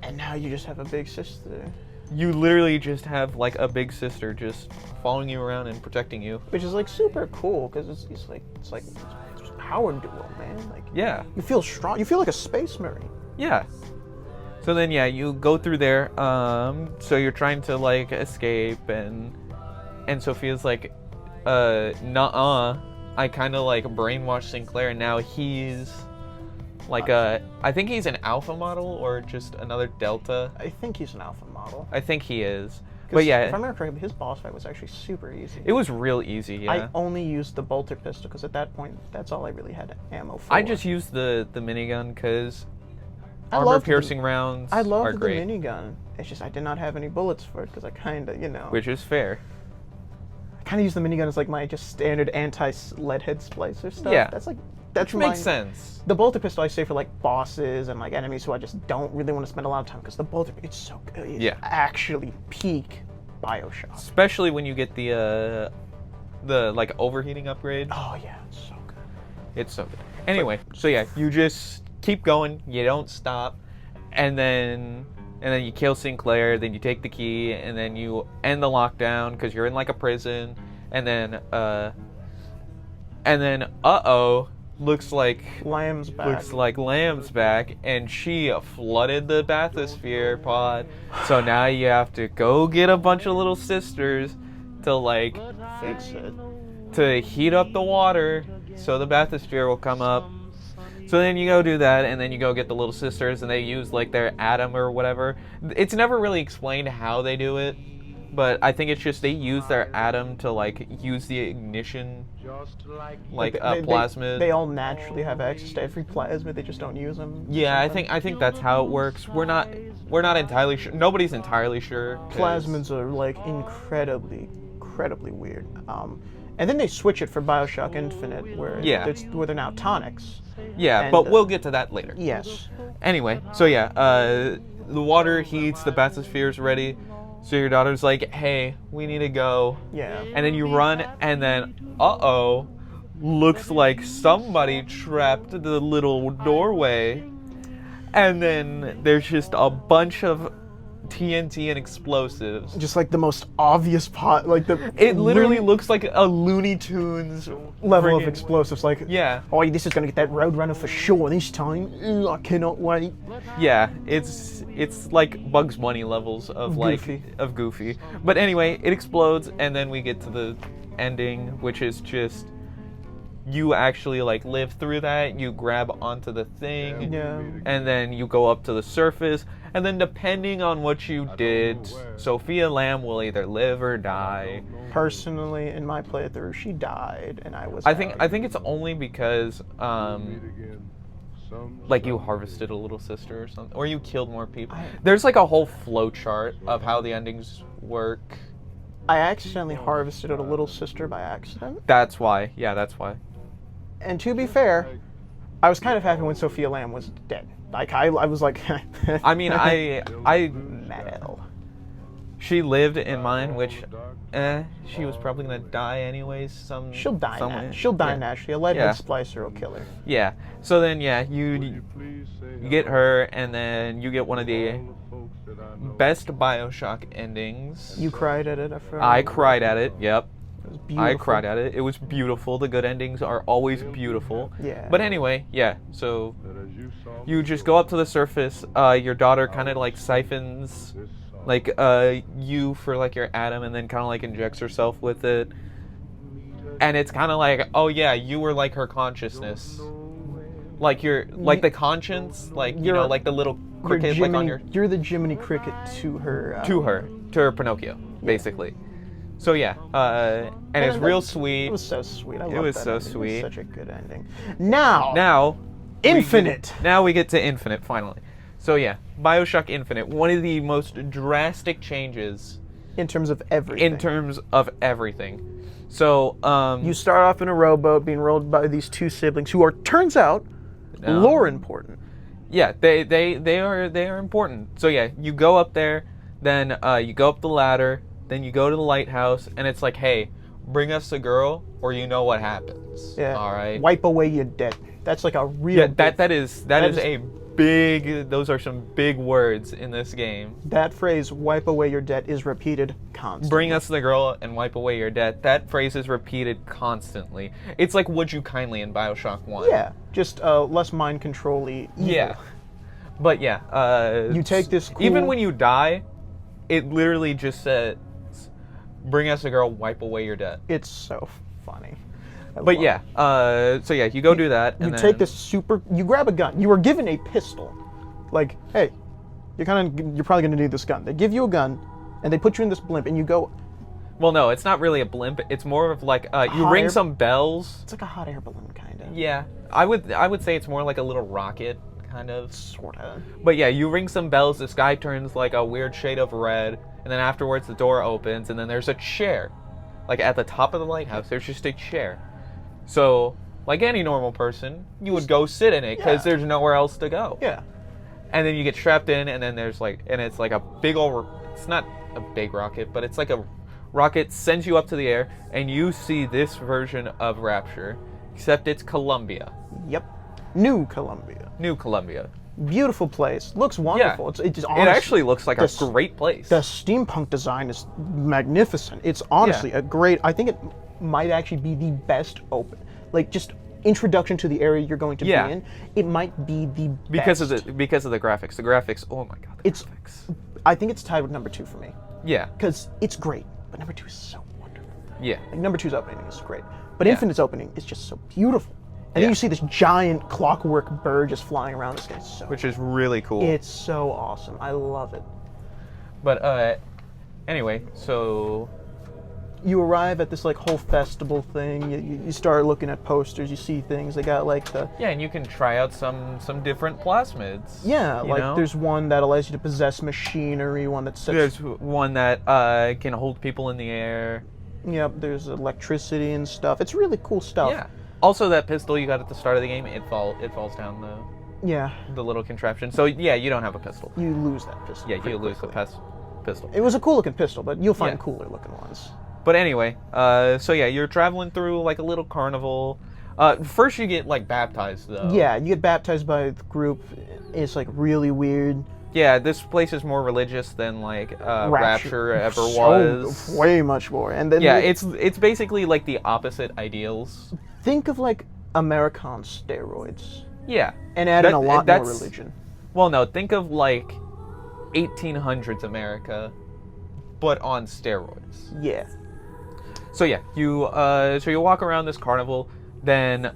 And now you just have a big sister. You literally just have, like, a big sister just following you around and protecting you. Which is, like, super cool, because it's power duo, man. Like, yeah. You feel strong. You feel like a space marine. Yeah. So then, yeah, you go through there. So you're trying to like escape, and Sophia's like, nuh-uh. I kind of like brainwashed Sinclair, and now he's like I think he's an alpha model or just another delta. I think he's an alpha model. I think he is. But yeah, if I remember correctly, his boss fight was actually super easy. It was real easy. Yeah. I only used the bolter pistol because at that point, that's all I really had ammo for. I just used the minigun because armor-piercing rounds are great. I loved the minigun. It's just I did not have any bullets for it because I kind of, Which is fair. I kind of use the minigun as like my just standard anti-leadhead splicer stuff. Yeah. That's makes sense. The bolter pistol I say for like bosses and like enemies who I just don't really want to spend a lot of time because the bolter, it's so good. It's actually peak BioShock. Especially when you get the like overheating upgrade. Oh yeah, it's so good. It's so good. Anyway, so yeah, you just keep going, you don't stop, and then you kill Sinclair, then you take the key, and then you end the lockdown because you're in like a prison, and then looks like Lamb's back, and she flooded the bathysphere pod, so now you have to go get a bunch of little sisters to like fix it, to heat up the water, So the bathysphere will come up. So then you go do that, and then you go get the little sisters, and they use like their atom or whatever. It's never really explained how they do it, but I think it's just they use their atom to like use the ignition, like plasmid. They all naturally have access to every plasmid. They just don't use them. Yeah, I think that's how it works. We're not entirely sure. Nobody's entirely sure. Plasmids are like incredibly weird. And then they switch it for BioShock Infinite, where they're now tonics. Yeah, and, but we'll get to that later. Yes. Anyway, so yeah, the water heats, the bathysphere's ready. So your daughter's like, hey, we need to go. Yeah. And then you run, and then, looks like somebody trapped the little doorway. And then there's just a bunch of TNT and explosives. Just like the most obvious pot, like It literally looks like a Looney Tunes level of explosives. Like, yeah. Oh, this is gonna get that Roadrunner for sure this time. Ooh, I cannot wait. Yeah, it's like Bugs Bunny levels of Goofy. But anyway, it explodes, and then we get to the ending, which is just you actually like live through that. You grab onto the thing, and then you go up to the surface, and then depending on what you did, Sophia Lamb will either live or die. Personally, in my playthrough, she died, and I was. I think it's only because like you harvested a little sister or something, or you killed more people. There's like a whole flow chart of how the endings work. I accidentally harvested a little sister by accident. That's why. Yeah, that's why. And to be fair, I was kind of happy when Sophia Lamb was dead. Like I was like. I mean, I metal. She lived in mine, which, she was probably gonna die anyways. She'll die. She'll die naturally. A leadhead splicer will kill her. Yeah. So then, you get her, and then you get one of the best BioShock endings. You cried at it. I cried at it. Yep. It was beautiful. I cried at it. It was beautiful. The good endings are always beautiful. Yeah. But anyway, yeah. So you just go up to the surface. Your daughter kind of like siphons like you for like your atom, and then kind of like injects herself with it. And it's kind of like, oh yeah, you were like her consciousness. Like you're like the conscience, like you know, like the little cricket, Jiminy, like on your. You're the Jiminy Cricket to her. To her Pinocchio, basically. So yeah, and it's real sweet. It was so sweet. I loved it was that so ending. sweet. It was such a good ending. Now, Infinite. Now we get to Infinite finally. So yeah, BioShock Infinite, one of the most drastic changes. In terms of everything. So you start off in a rowboat being rowed by these two siblings who are, turns out, lore important. Yeah, they are important. So yeah, you go up there, then you go up the ladder, then you go to the lighthouse, and it's like, hey, bring us a girl, or you know what happens. Yeah. All right. Wipe away your debt. That's like a real. Yeah. That is a big. Those are some big words in this game. That phrase, "wipe away your debt," is repeated constantly. Bring us the girl and wipe away your debt. That phrase is repeated constantly. It's like "Would you kindly" in BioShock 1. Yeah. Just less mind control-y. Yeah. But yeah. You take this. Cool... Even when you die, it literally just says, "Bring us a girl, wipe away your debt." It's so funny. But yeah, so yeah, you go do that. You take this you grab a gun. You are given a pistol. Like, hey, you're probably gonna need this gun. They give you a gun, and they put you in this blimp, and you go. Well, no, it's not really a blimp. It's more of like you ring some bells. It's like a hot air balloon, kind of. Yeah, I would say it's more like a little rocket, kind of. Sorta. But yeah, you ring some bells. The sky turns like a weird shade of red, and then afterwards the door opens, and then there's a chair. Like at the top of the lighthouse, there's just a chair. So, like any normal person, you would go sit in it because there's nowhere else to go. Yeah. And then you get strapped in, and then there's like, and it's like a big old, it's not a big rocket, but it's like a rocket sends you up to the air, and you see this version of Rapture, except it's Columbia. Yep. New Columbia. New Columbia. Beautiful place. Looks wonderful. Yeah. It actually looks like a great place. The steampunk design is magnificent. It's honestly a great, I think it might actually be the best open, like just introduction to the area you're going to be in. It might be the because best. of the graphics. The graphics, oh my god, graphics. I think it's tied with number 2 for me. Yeah. Because it's great, but number 2 is so wonderful. Yeah. Like number 2's opening is great. But Infinite's opening is just so beautiful. And then you see this giant clockwork bird just flying around this guy. Which is really cool. It's so awesome. I love it. But anyway, so you arrive at this like whole festival thing. You start looking at posters. You see things. They got like the and you can try out some different plasmids. Yeah, like there's one that allows you to possess machinery. One that's there's one that can hold people in the air. Yep, there's electricity and stuff. It's really cool stuff. Yeah. Also, that pistol you got at the start of the game, it falls down the little contraption. So yeah, you don't have a pistol. You lose that pistol. Yeah, you lose the pistol. It was a cool looking pistol, but you'll find cooler looking ones. But anyway, so yeah, you're traveling through like a little carnival. First you get like baptized though. Yeah, you get baptized by the group. It's like really weird. Yeah, this place is more religious than like Rapture ever was. Way much more. And then it's basically like the opposite ideals. Think of like American steroids. Yeah. And add in a lot more religion. Well, no, think of like 1800s America, but on steroids. Yeah. So yeah, you walk around this carnival, then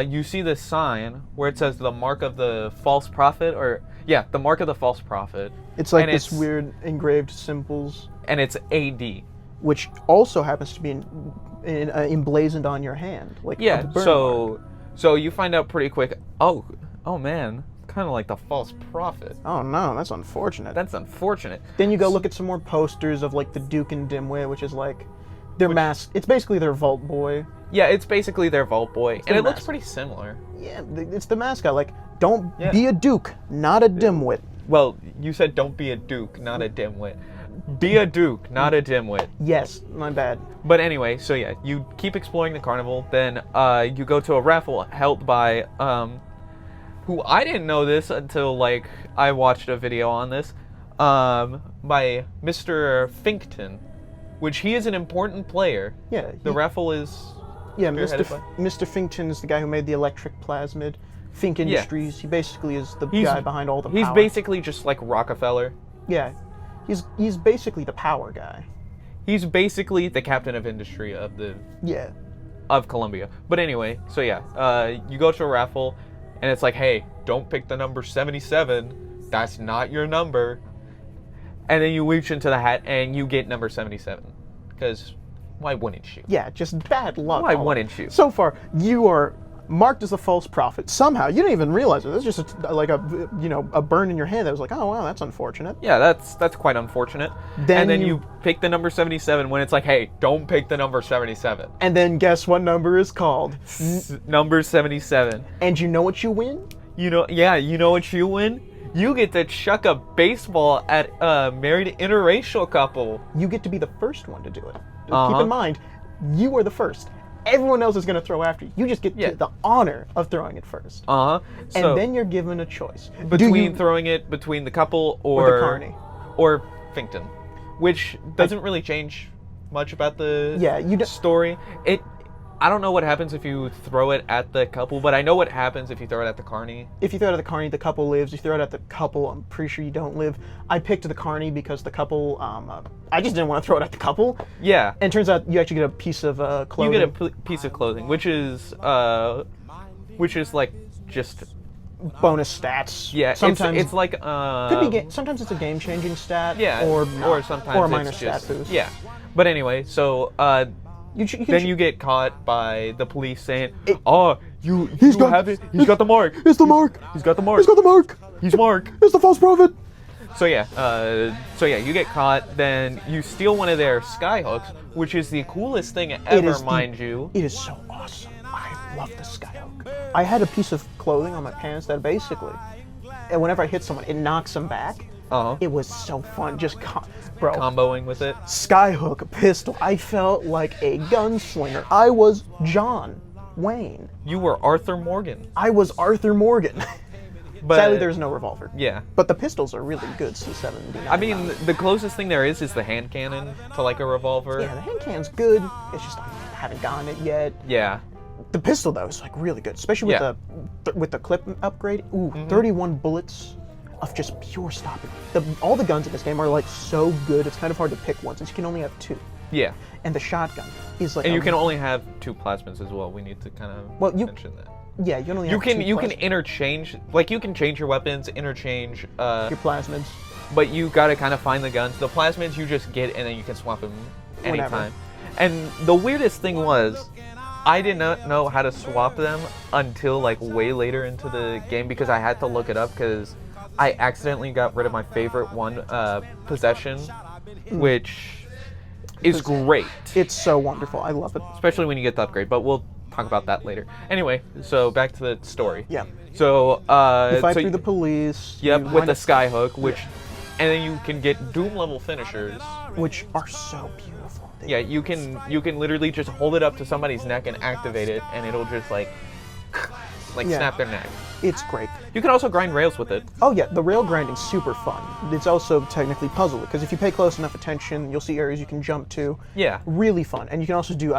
you see this sign where it says the mark of the false prophet, the mark of the false prophet. It's like this weird engraved symbols. And it's AD. Which also happens to be emblazoned on your hand. Like so you find out pretty quick, oh man, kind of like the false prophet. Oh no, that's unfortunate. That's unfortunate. Then you go look at some more posters of like the Duke and Dimwit, which is like their mask. It's basically their Vault Boy. Yeah, it's basically their Vault Boy, and it looks pretty similar. Yeah, it's the mascot. Like, don't be a Duke, not a dimwit. Well, you said don't be a Duke, not a dimwit. Be a Duke, not a dimwit. Yes, my bad. But anyway, so yeah, you keep exploring the carnival, then you go to a raffle held by, who I didn't know this until, like, I watched a video on this, by Mr. Finkton, which he is an important player. Yeah. The raffle is... Yeah, Mr. Finkton is the guy who made the electric plasmid. Fink Industries, he basically is the guy behind all the power. He's basically just like Rockefeller. Yeah. He's basically the power guy. He's basically the captain of industry of of Columbia. But anyway, so yeah, you go to a raffle, and it's like, hey, don't pick the number 77. That's not your number. And then you reach into the hat, and you get number 77. Because why wouldn't you? Yeah, just bad luck. Why wouldn't you? So far, you are marked as a false prophet. Somehow, you didn't even realize it. It's just a burn in your hand that was like, oh wow, that's unfortunate. Yeah, that's quite unfortunate. And then you pick the number 77 when it's like, hey, don't pick the number 77. And then guess what number is called? Number 77. And you know what you win? You know what you win? You get to chuck a baseball at a married interracial couple. You get to be the first one to do it. Keep in mind, you are the first. Everyone else is going to throw after you. You just get the honor of throwing it first. So, and then you're given a choice. Between throwing it between the couple or the carny. Or Finkton. Which doesn't really change much about the story. I don't know what happens if you throw it at the couple, but I know what happens if you throw it at the carny. If you throw it at the carny, the couple lives. If you throw it at the couple, I'm pretty sure you don't live. I picked the carny because the couple, I just didn't want to throw it at the couple. Yeah. And it turns out you actually get a piece of clothing. You get a piece of clothing, which is like just bonus stats. Yeah, sometimes it's like could be sometimes it's a game-changing stat. Yeah. Or sometimes or a minor it's stat just, boost. Yeah. But anyway, so then you get caught by the police saying, he's got the mark. It's the mark. He's got the mark. He's got the mark. He's Mark. It's the false prophet. So yeah, you get caught. Then you steal one of their skyhooks, which is the coolest thing ever, mind you. It is so awesome. I love the skyhook. I had a piece of clothing on my pants that basically, and whenever I hit someone, it knocks them back. It was so fun, just comboing with it. Skyhook, pistol. I felt like a gunslinger. I was John Wayne. You were Arthur Morgan. I was Arthur Morgan. But sadly, there's no revolver. Yeah. But the pistols are really good, C7. I mean, the closest thing there is the hand cannon to like a revolver. Yeah, the hand cannon's good. It's just I haven't gotten it yet. Yeah. The pistol though is like really good, especially with the clip upgrade. Ooh, 31 bullets of just pure stopping. All the guns in this game are like so good. It's kind of hard to pick one since you can only have two. Yeah. And the shotgun is like. And you can only have 2 plasmids as well. We need to kind of mention that. Yeah, you can only have 2 You can plasmids. interchange, like you can change your weapons, interchange your plasmids. But you gotta kind of find the guns. The plasmids you just get and then you can swap them anytime. And the weirdest thing was, I did not know how to swap them until like way later into the game because I had to look it up because I accidentally got rid of my favorite one, possession, which is great. It's so wonderful. I love it. Especially when you get the upgrade, but we'll talk about that later. Anyway, so back to the story. Yeah. So, you fight through the police. Yep, with the skyhook, which, and then you can get Doom level finishers, which are so beautiful. Yeah, you can literally just hold it up to somebody's neck and activate it, and it'll just like snap their neck. It's great. You can also grind rails with it. Oh yeah, the rail grinding's super fun. It's also technically puzzle because if you pay close enough attention, you'll see areas you can jump to. Yeah. Really fun, and you can also do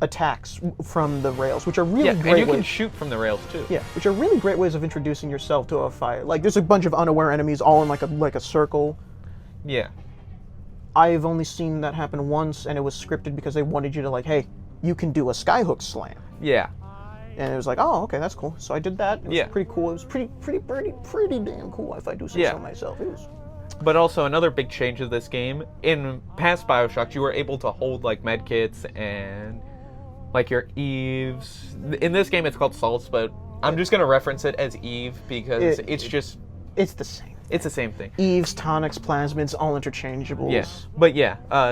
attacks from the rails, which are really great. And you can shoot from the rails too. Yeah, which are really great ways of introducing yourself to a fight. Like there's a bunch of unaware enemies all in like a circle. Yeah. I've only seen that happen once, and it was scripted because they wanted you to like, hey, you can do a skyhook slam. Yeah. And it was like, oh, okay, that's cool. So I did that. It was pretty cool. It was pretty damn cool, if I do say so myself. It was. But also another big change of this game, in past Bioshocks, you were able to hold like medkits and like your Eves. In this game, it's called salts, but I'm just gonna reference it as Eve because it's the same. It's the same thing. Eves, tonics, plasmids, all interchangeables. Yes, but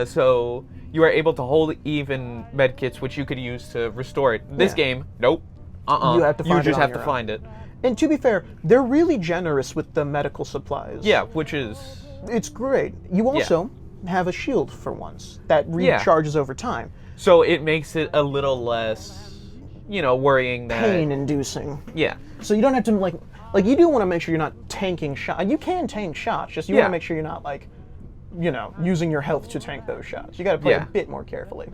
so you are able to hold Eve and medkits, which you could use to restore it. This game, nope. You have to find it. You just have to find it. And to be fair, they're really generous with the medical supplies. Yeah, which is... It's great. You also have a shield for once that recharges over time. So it makes it a little less, worrying that... Pain-inducing. Yeah. So you don't have to, like you do want to make sure you're not tanking shots. You can tank shots, just you want to make sure you're not, using your health to tank those shots. You got to play a bit more carefully.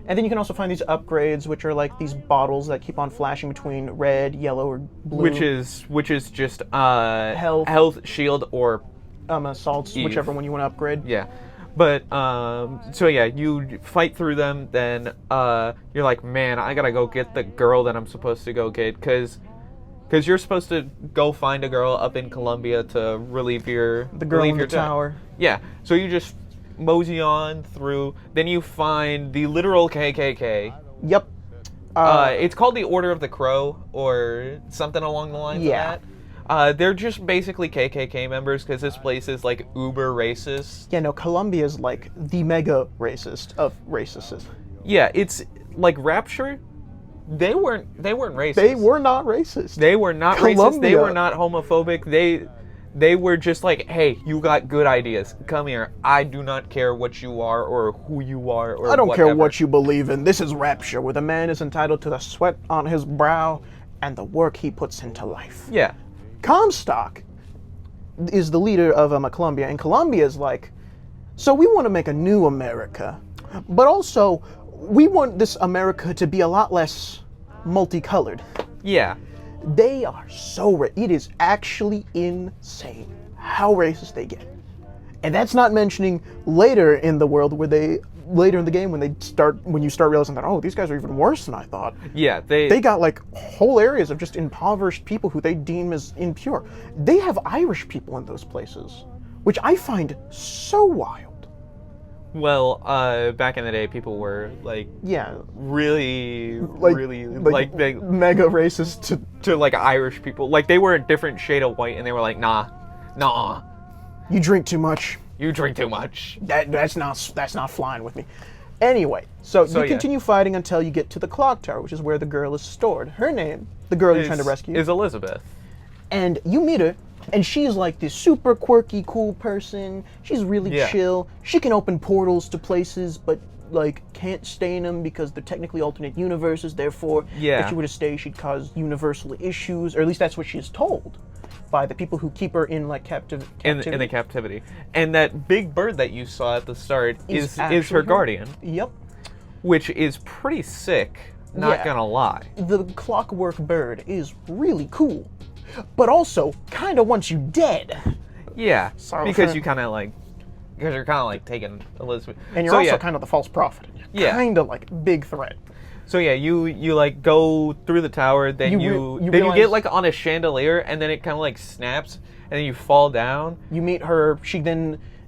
And then you can also find these upgrades, which are like these bottles that keep on flashing between red, yellow, or blue. Which is just health, shield, or assaults, whichever one you want to upgrade. Yeah. But you fight through them. Then you're like, man, I gotta go get the girl that I'm supposed to go get, because you're supposed to go find a girl up in Colombia to relieve your tower. Yeah. So you just mosey on through. Then you find the literal KKK. Yep. It's called the Order of the Crow or something along the lines of that. They're just basically KKK members because this place is like uber racist. Yeah, no, Colombia is like the mega racist of racists. Yeah, it's like Rapture. They weren't racist. They were not racist. They were not racist. They were not homophobic. They were just like, hey, you got good ideas. Come here. I do not care what you are or who you are or I don't whatever. care what you believe in. This is Rapture, where the man is entitled to the sweat on his brow and the work he puts into life. Yeah. Comstock is the leader of Colombia, and Colombia is like, so we want to make a new America, but also we want this America to be a lot less multicolored. Yeah. They are so it is actually insane how racist they get. And that's not mentioning later in the world later in the game when you start realizing that, oh, these guys are even worse than I thought. Yeah, they got like whole areas of just impoverished people who they deem as impure. They have Irish people in those places, which I find so wild. Well, back in the day, people were like, really mega racist to like Irish people. Like they were a different shade of white, and they were like, nah. You drink too much. You drink too much. That's not flying with me. Anyway, so you continue fighting until you get to the clock tower, which is where the girl is stored. Her name, the girl you're trying to rescue, is Elizabeth. And you meet her. And she's like this super quirky, cool person. She's really chill. She can open portals to places, but like can't stay in them because they're technically alternate universes. Therefore, if she were to stay, she'd cause universal issues, or at least that's what she is told by the people who keep her in like captivity. In the captivity. And that big bird that you saw at the start is her guardian. Yep. Which is pretty sick. Not gonna lie. The clockwork bird is really cool. But also, kind of wants you dead. Yeah, because you kind of like because you're kind of like taking Elizabeth. And you're also kind of the false prophet. Yeah. Kind of like big threat. So yeah, you like go through the tower, then you get like on a chandelier, and then it kind of like snaps, and then you fall down. You meet her.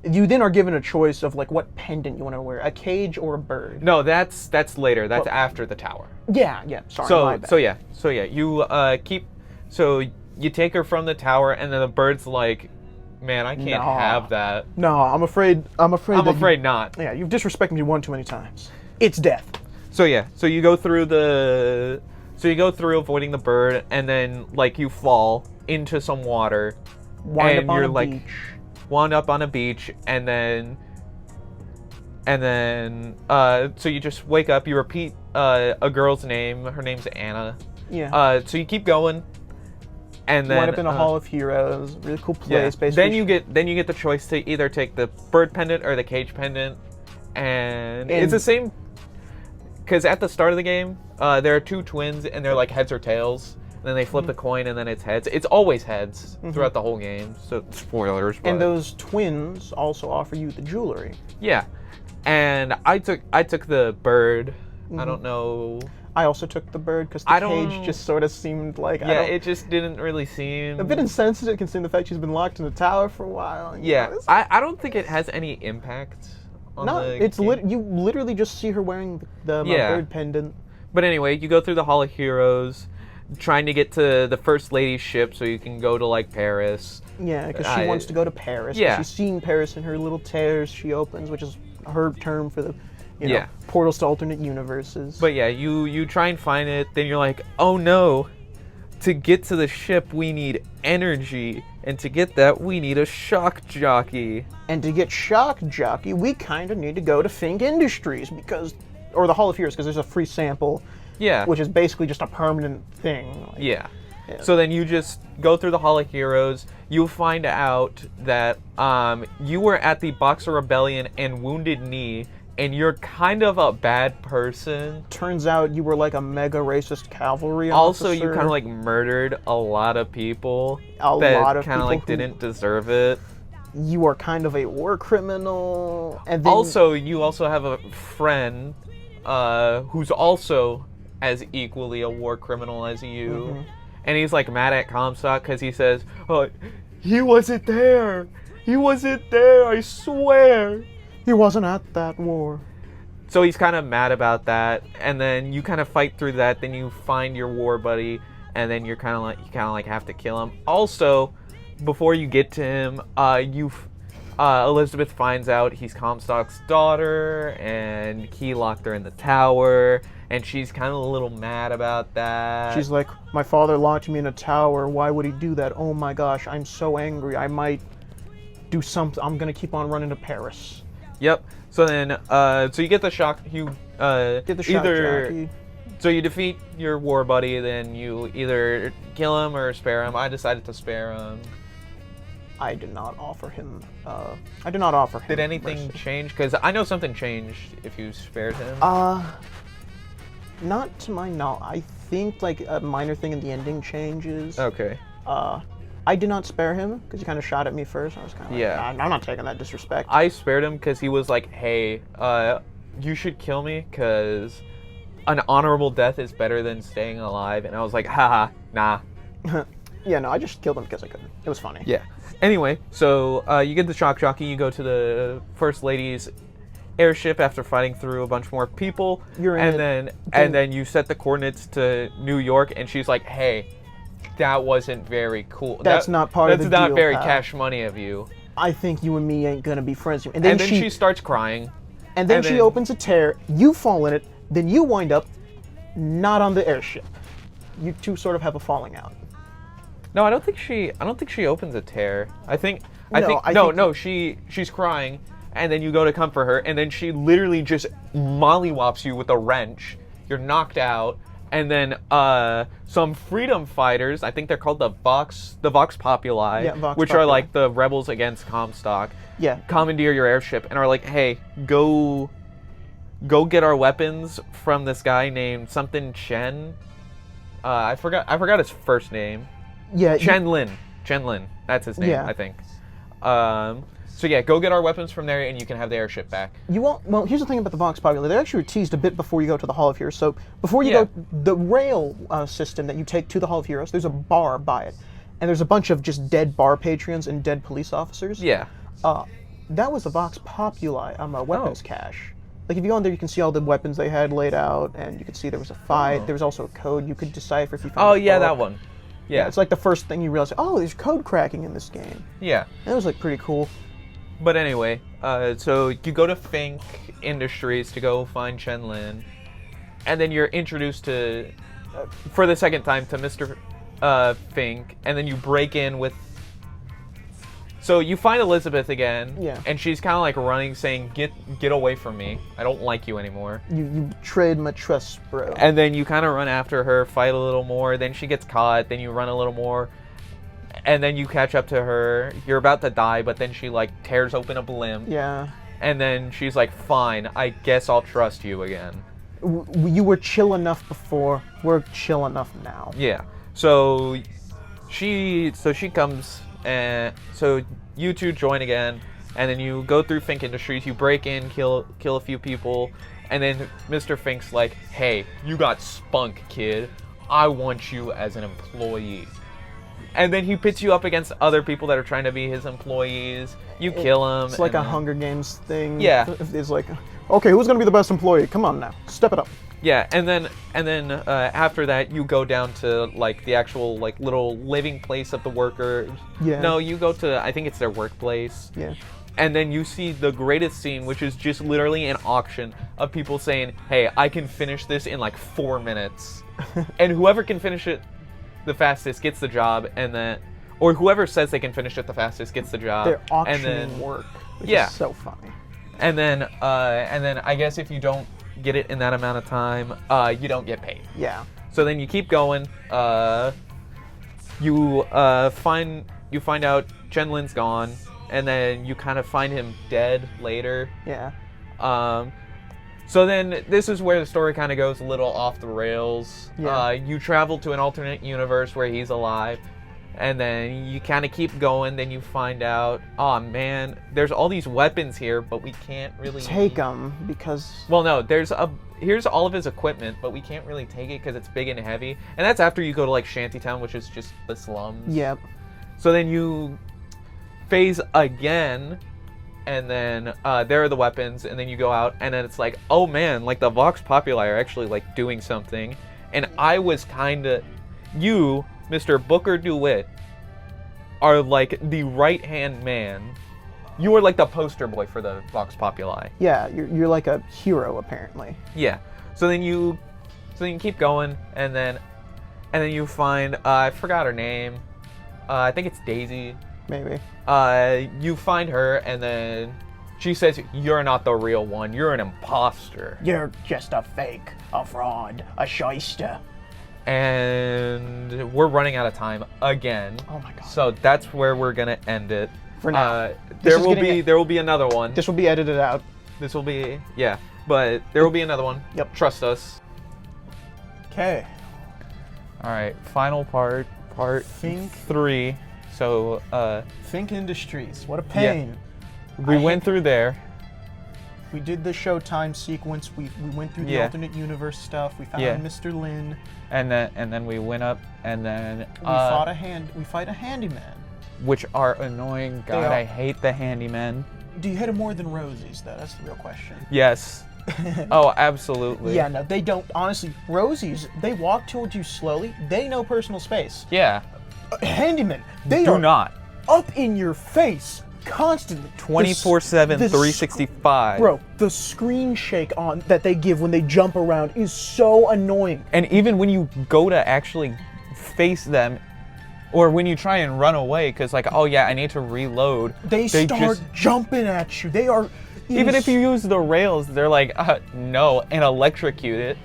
You then are given a choice of like what pendant you want to wear, a cage or a bird. No, that's later. That's after the tower. Yeah. Sorry, my bad. So yeah, you take her from the tower, and then the bird's like, man, I can't have that. No, I'm afraid not. Yeah, you've disrespected me one too many times. It's death. So yeah, so you go through avoiding the bird, and then like you fall into some water, Wind up on a beach, and then so you just wake up. You repeat a girl's name. Her name's Anna. Yeah. So you keep going, and then wind up in a Hall of Heroes. Really cool place. Yeah. Then you get the choice to either take the bird pendant or the cage pendant, and it's the same. Because at the start of the game, there are two twins, and they're like heads or tails. And then they flip the coin, and then it's heads. It's always heads throughout the whole game. So spoilers. But. And those twins also offer you the jewelry. Yeah, and I took the bird. I don't know. I also took the bird because the cage just sort of seemed like it just didn't really seem a bit insensitive considering the fact she's been locked in the tower for a while. Yeah, I don't think it has any impact. You literally just see her wearing the bird pendant. But anyway, you go through the Hall of Heroes, trying to get to the First Lady's ship so you can go to like Paris. Yeah, because she wants to go to Paris. Yeah, she's seeing Paris in her little tears she opens, which is her term for the portals to alternate universes. But yeah, you try and find it. Then you're like, oh no, to get to the ship we need energy. And to get that, we need a shock jockey. And to get shock jockey, we kind of need to go to Fink Industries or the Hall of Heroes, because there's a free sample. Yeah. Which is basically just a permanent thing. Yeah. So then you just go through the Hall of Heroes. You'll find out that you were at the Boxer Rebellion and Wounded Knee, and you're kind of a bad person. Turns out you were like a mega racist cavalry officer. Also, you kind of like murdered a lot of people. That kind of like didn't deserve it. You are kind of a war criminal. And then also, you also have a friend who's also as equally a war criminal as you. And he's like mad at Comstock because he says, "Oh, he wasn't there. He wasn't there, I swear. He wasn't at that war." So he's kind of mad about that, and then you kind of fight through that. Then you find your war buddy, and then you kind of like have to kill him. Also, before you get to him, Elizabeth finds out he's Comstock's daughter, and he locked her in the tower, and she's kind of a little mad about that. She's like, "My father locked me in a tower. Why would he do that? Oh my gosh, I'm so angry. I might do something. I'm gonna keep on running to Paris." Yep. So then, so you get the shock. You get the shock jockey. So you defeat your war buddy, then you either kill him or spare him. I decided to spare him. I did not offer him. Did anything change? Because I know something changed if you spared him. Not to my knowledge. I think like a minor thing in the ending changes. Okay. I did not spare him because he kind of shot at me first. I was kind of like, nah, I'm not taking that disrespect. I spared him because he was like, "Hey, you should kill me because an honorable death is better than staying alive." And I was like, "Haha, nah." Yeah, no, I just killed him because I could. It was funny. Yeah. Anyway, so you get the shock jockey. You go to the First Lady's airship after fighting through a bunch more people. And then you set the coordinates to New York, and she's like, "Hey, that wasn't very cool. That's not part of the deal. That's not very cash money of you. I think you and me ain't gonna be friends." And then she starts crying. And then she opens a tear. You fall in it. Then you wind up not on the airship. You two sort of have a falling out. No, I don't think she opens a tear. She's crying, and then you go to comfort her, and then she literally just mollywops you with a wrench. You're knocked out, and then some freedom fighters, I think they're called the Vox Populi, which are like the rebels against Comstock. Yeah. Commandeer your airship and are like, "Hey, go get our weapons from this guy named something Chen." I forgot his first name. Yeah. Chen Lin. That's his name, I think. So yeah, go get our weapons from there, and you can have the airship back. You won't. Well, here's the thing about the Vox Populi. They actually were teased a bit before you go to the Hall of Heroes. So before you Yeah. go, the rail system that you take to the Hall of Heroes, there's a bar by it, and there's a bunch of just dead bar patrons and dead police officers. Yeah. That was a Vox Populi weapons cache. Like if you go in there, you can see all the weapons they had laid out, and you can see there was a fight. There was also a code you could decipher if you found. Oh a yeah, book. that one. Yeah. It's like the first thing you realize. Oh, there's code cracking in this game. Yeah. That was like pretty cool. But anyway, so you go to Fink Industries to go find Chen Lin, and then you're introduced to, for the second time, to Mr. Fink, and then you break in with. So you find Elizabeth again, and she's kind of like running, saying, "Get away from me! I don't like you anymore." You betrayed my trust, bro. And then you kind of run after her, fight a little more. Then she gets caught. Then you run a little more. And then you catch up to her. You're about to die, but then she like tears open a blimp. Yeah. And then she's like, "Fine, I guess I'll trust you again." You were chill enough before. We're chill enough now. Yeah. So she comes, and so you two join again, and then you go through Fink Industries. You break in, kill a few people, and then Mr. Fink's like, "Hey, you got spunk, kid. I want you as an employee." And then he pits you up against other people that are trying to be his employees. You kill them. It's like a Hunger Games thing. Yeah. It's like, okay, who's gonna be the best employee? Come on now, step it up. Yeah, and then after that, you go down to like the actual like little living place of the workers. Yeah. No, you go to, I think it's their workplace. Yeah. And then you see the greatest scene, which is just literally an auction of people saying, "Hey, I can finish this in like 4 minutes," and whoever can finish it the fastest gets the job, and then, or whoever says they can finish it the fastest gets the job. They're auctioning and then, work, which yeah. is so funny. And then I guess if you don't get it in that amount of time, you don't get paid. Yeah. So then you keep going. You find out Chen Lin's gone, and then you kind of find him dead later. Yeah. So then this is where the story kind of goes a little off the rails. Yeah. You travel to an alternate universe where he's alive, and then you kind of keep going. Then you find out, oh man, there's all these weapons here, but we can't really take them because. Well, no, here's all of his equipment, but we can't really take it because it's big and heavy. And that's after you go to like Shantytown, which is just the slums. Yep. So then you phase again. And then there are the weapons, and then you go out, and then it's like, oh man, like the Vox Populi are actually like doing something. And I was kind of, you, Mr. Booker DeWitt, are like the right-hand man. You are like the poster boy for the Vox Populi. Yeah, you're like a hero apparently. Yeah. So then you keep going, and then you find, I forgot her name. I think it's Daisy. Maybe. You find her, and then she says, "You're not the real one. You're an imposter. You're just a fake, a fraud, a shyster." And we're running out of time again. Oh my god. So that's where we're gonna end it. For now. There will be another one. This will be edited out. This will be, yeah, but there will be another one. Yep. Trust us. Okay. All right. Final part Fink 3. So, Fink Industries. What a pain. We went through there. We did the Showtime sequence. We went through the alternate universe stuff. We found Mr. Lin. And then we went up, and then we fight a handyman. Which are annoying. God, I hate the handymen. Do you hate them more than Rosie's though? That's the real question. Yes. Oh, absolutely. Yeah, no, they don't. Honestly, Rosie's, they walk towards you slowly. They know personal space. Yeah. Handyman, they do not up in your face constantly. 24/7, 365. Bro, the screen shake on that they give when they jump around is so annoying. And even when you go to actually face them, or when you try and run away, because like, oh yeah, I need to reload. They start jumping at you. They are. Even if you use the rails, they're like, no, and electrocute it.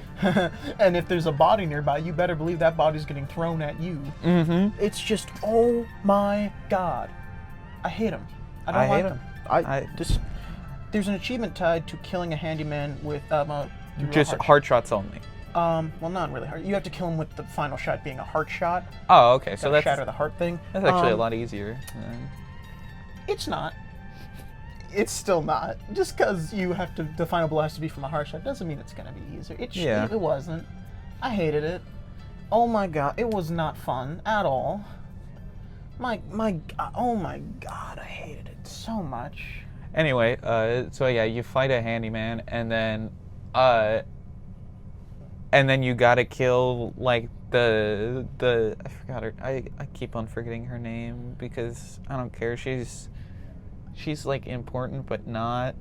And if there's a body nearby, you better believe that body's getting thrown at you. Mm-hmm. It's just, oh my god. I hate them. I hate them. There's an achievement tied to killing a handyman with just heart shots only. Well, not really hard. You have to kill him with the final shot being a heart shot. Oh, okay. So that's shatter the heart thing. That's actually a lot easier. It's not. It's still not. Just because you have to define a blast to be from a hard shot doesn't mean it's gonna be easier. It wasn't. I hated it. Oh my god, it was not fun at all. Oh my god, I hated it so much. Anyway, so yeah, you fight a handyman, and then you gotta kill like the I forgot her. I keep on forgetting her name because I don't care. She's like important but not.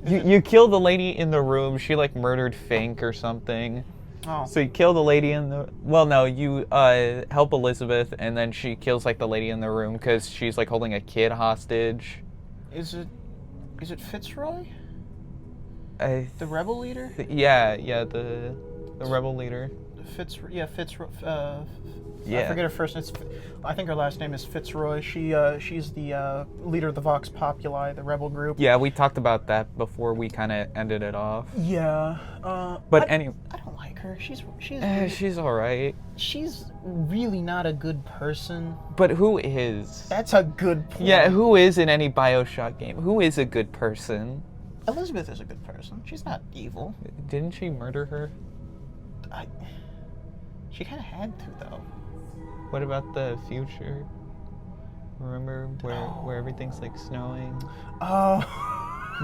You kill the lady in the room. She like murdered Fink or something. Oh. So you kill the lady in the... Well, no, you help Elizabeth, and then she kills like the lady in the room because she's like holding a kid hostage. Is it Fitzroy? The rebel leader? The rebel leader. Fitzroy. Yeah. I forget her first name. I think her last name is Fitzroy. She's the leader of the Vox Populi, the rebel group. Yeah, we talked about that before we kind of ended it off. Yeah. Anyway, I don't like her. She's all right. She's really not a good person. But who is? That's a good point. Yeah, who is in any BioShock game? Who is a good person? Elizabeth is a good person. She's not evil. Didn't she murder her? She kind of had to, though. What about the future? Remember where everything's like snowing? Oh.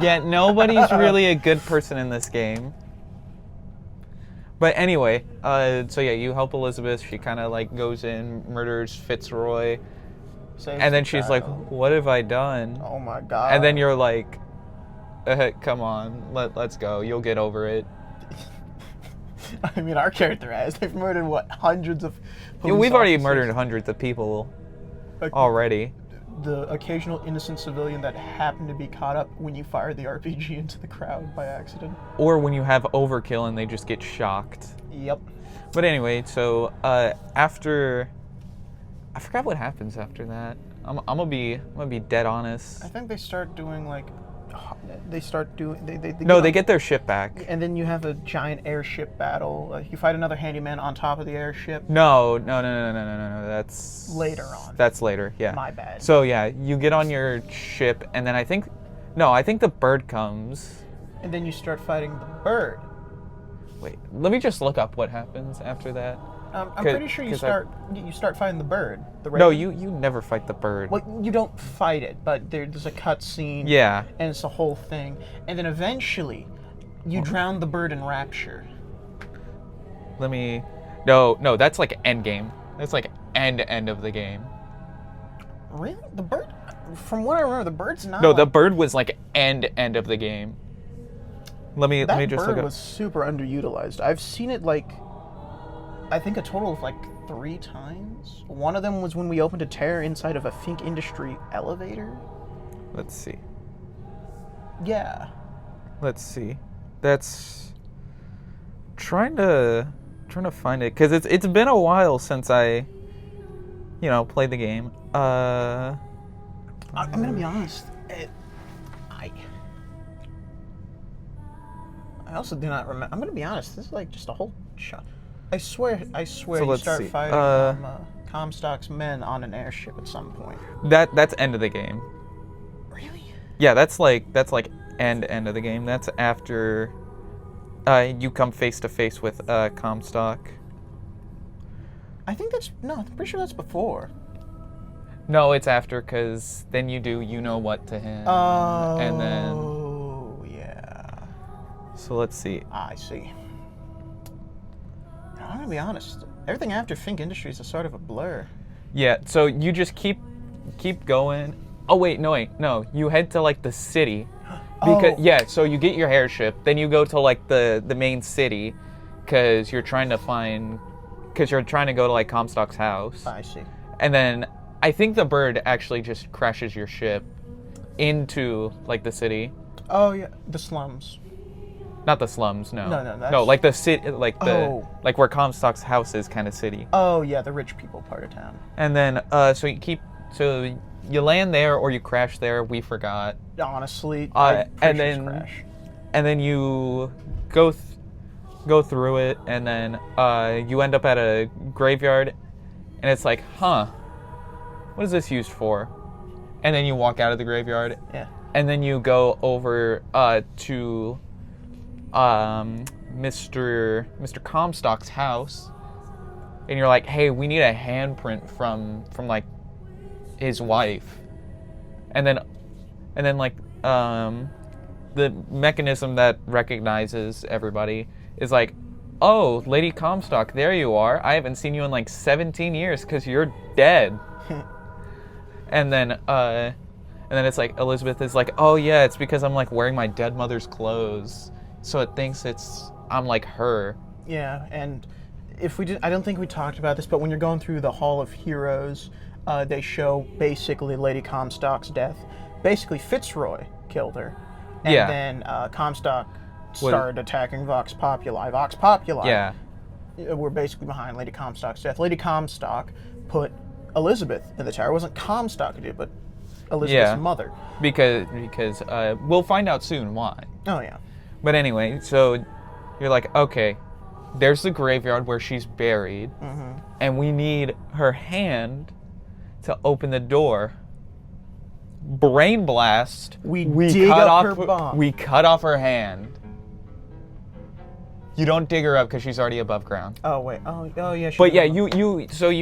Yeah, nobody's really a good person in this game. But anyway, so yeah, you help Elizabeth. She kind of like goes in, murders Fitzroy, and then she's like, "What have I done?" Oh my god! And then you're like, "Come on, let's go. You'll get over it." I mean, our character has. They've murdered what, hundreds of. Yeah, we've already murdered hundreds of people already. The occasional innocent civilian that happened to be caught up when you fire the RPG into the crowd by accident. Or when you have overkill and they just get shocked. Yep. But anyway, so after, I forgot what happens after that. I'm gonna be dead honest. I think they start doing like, they get their ship back. And then you have a giant airship battle. You fight another handyman on top of the airship. No. That's later on. That's later. Yeah. My bad. So yeah, you get on your ship, and then I think the bird comes. And then you start fighting the bird. Wait, let me just look up what happens after that. I'm pretty sure you start fighting the bird. No, you never fight the bird. Well, you don't fight it, but there's a cutscene. Yeah. And it's a whole thing, and then eventually, you drown the bird in rapture. No, that's like end game. That's like end of the game. Really? The bird? From what I remember, the bird's not. No, the bird was like end of the game. Let me just look up. That bird was super underutilized. I've seen it like, I think a total of like 3 times. One of them was when we opened a tear inside of a Fink Industry elevator. Let's see. Yeah. Let's see. That's trying to find it because it's been a while since I, played the game. I'm gonna be honest. I also do not remember. I'm gonna be honest. This is like just a whole shot. I swear. So you start fighting Comstock's men on an airship at some point. That's end of the game. Really? Yeah, that's like end of the game. That's after you come face to face with Comstock. I think I'm pretty sure that's before. No, it's after, because then you do what to him. Oh. And then. Yeah. So let's see. I see. I'm gonna be honest. Everything after Fink Industries is sort of a blur. Yeah. So you just keep going. Oh wait, no. You head to like the city. Because so you get your airship, then you go to like the main city, because you're trying to go to like Comstock's house. I see. And then I think the bird actually just crashes your ship into like the city. Oh yeah, the slums. Not the slums, no. No, that's... No, like the city, like like where Comstock's house is, kind of city. Oh yeah, the rich people part of town. And then so you land there or you crash there. We forgot. Honestly, and then you go through it, and then you end up at a graveyard, and it's like, what is this used for? And then you walk out of the graveyard. Yeah. and then you go over to Mr. Comstock's house, and you're like, hey, we need a handprint from like his wife, and then like the mechanism that recognizes everybody is like, oh, Lady Comstock, there you are. I haven't seen you in like 17 years because you're dead. And then it's like Elizabeth is like, oh yeah, it's because I'm like wearing my dead mother's clothes, so it thinks I'm like her. Yeah, and I don't think we talked about this, but when you're going through the Hall of Heroes, they show basically Lady Comstock's death. Basically, Fitzroy killed her, and then Comstock started attacking Vox Populi. Vox Populi were basically behind Lady Comstock's death. Lady Comstock put Elizabeth in the tower. It wasn't Comstock who did, but Elizabeth's mother. Because we'll find out soon why. Oh, yeah. But anyway, so you're like, okay, there's the graveyard where she's buried, and we need her hand to open the door. Brain blast. We dig cut up off her bomb. We cut off her hand. You don't dig her up because she's already above ground. Oh wait. Oh yeah. But yeah, you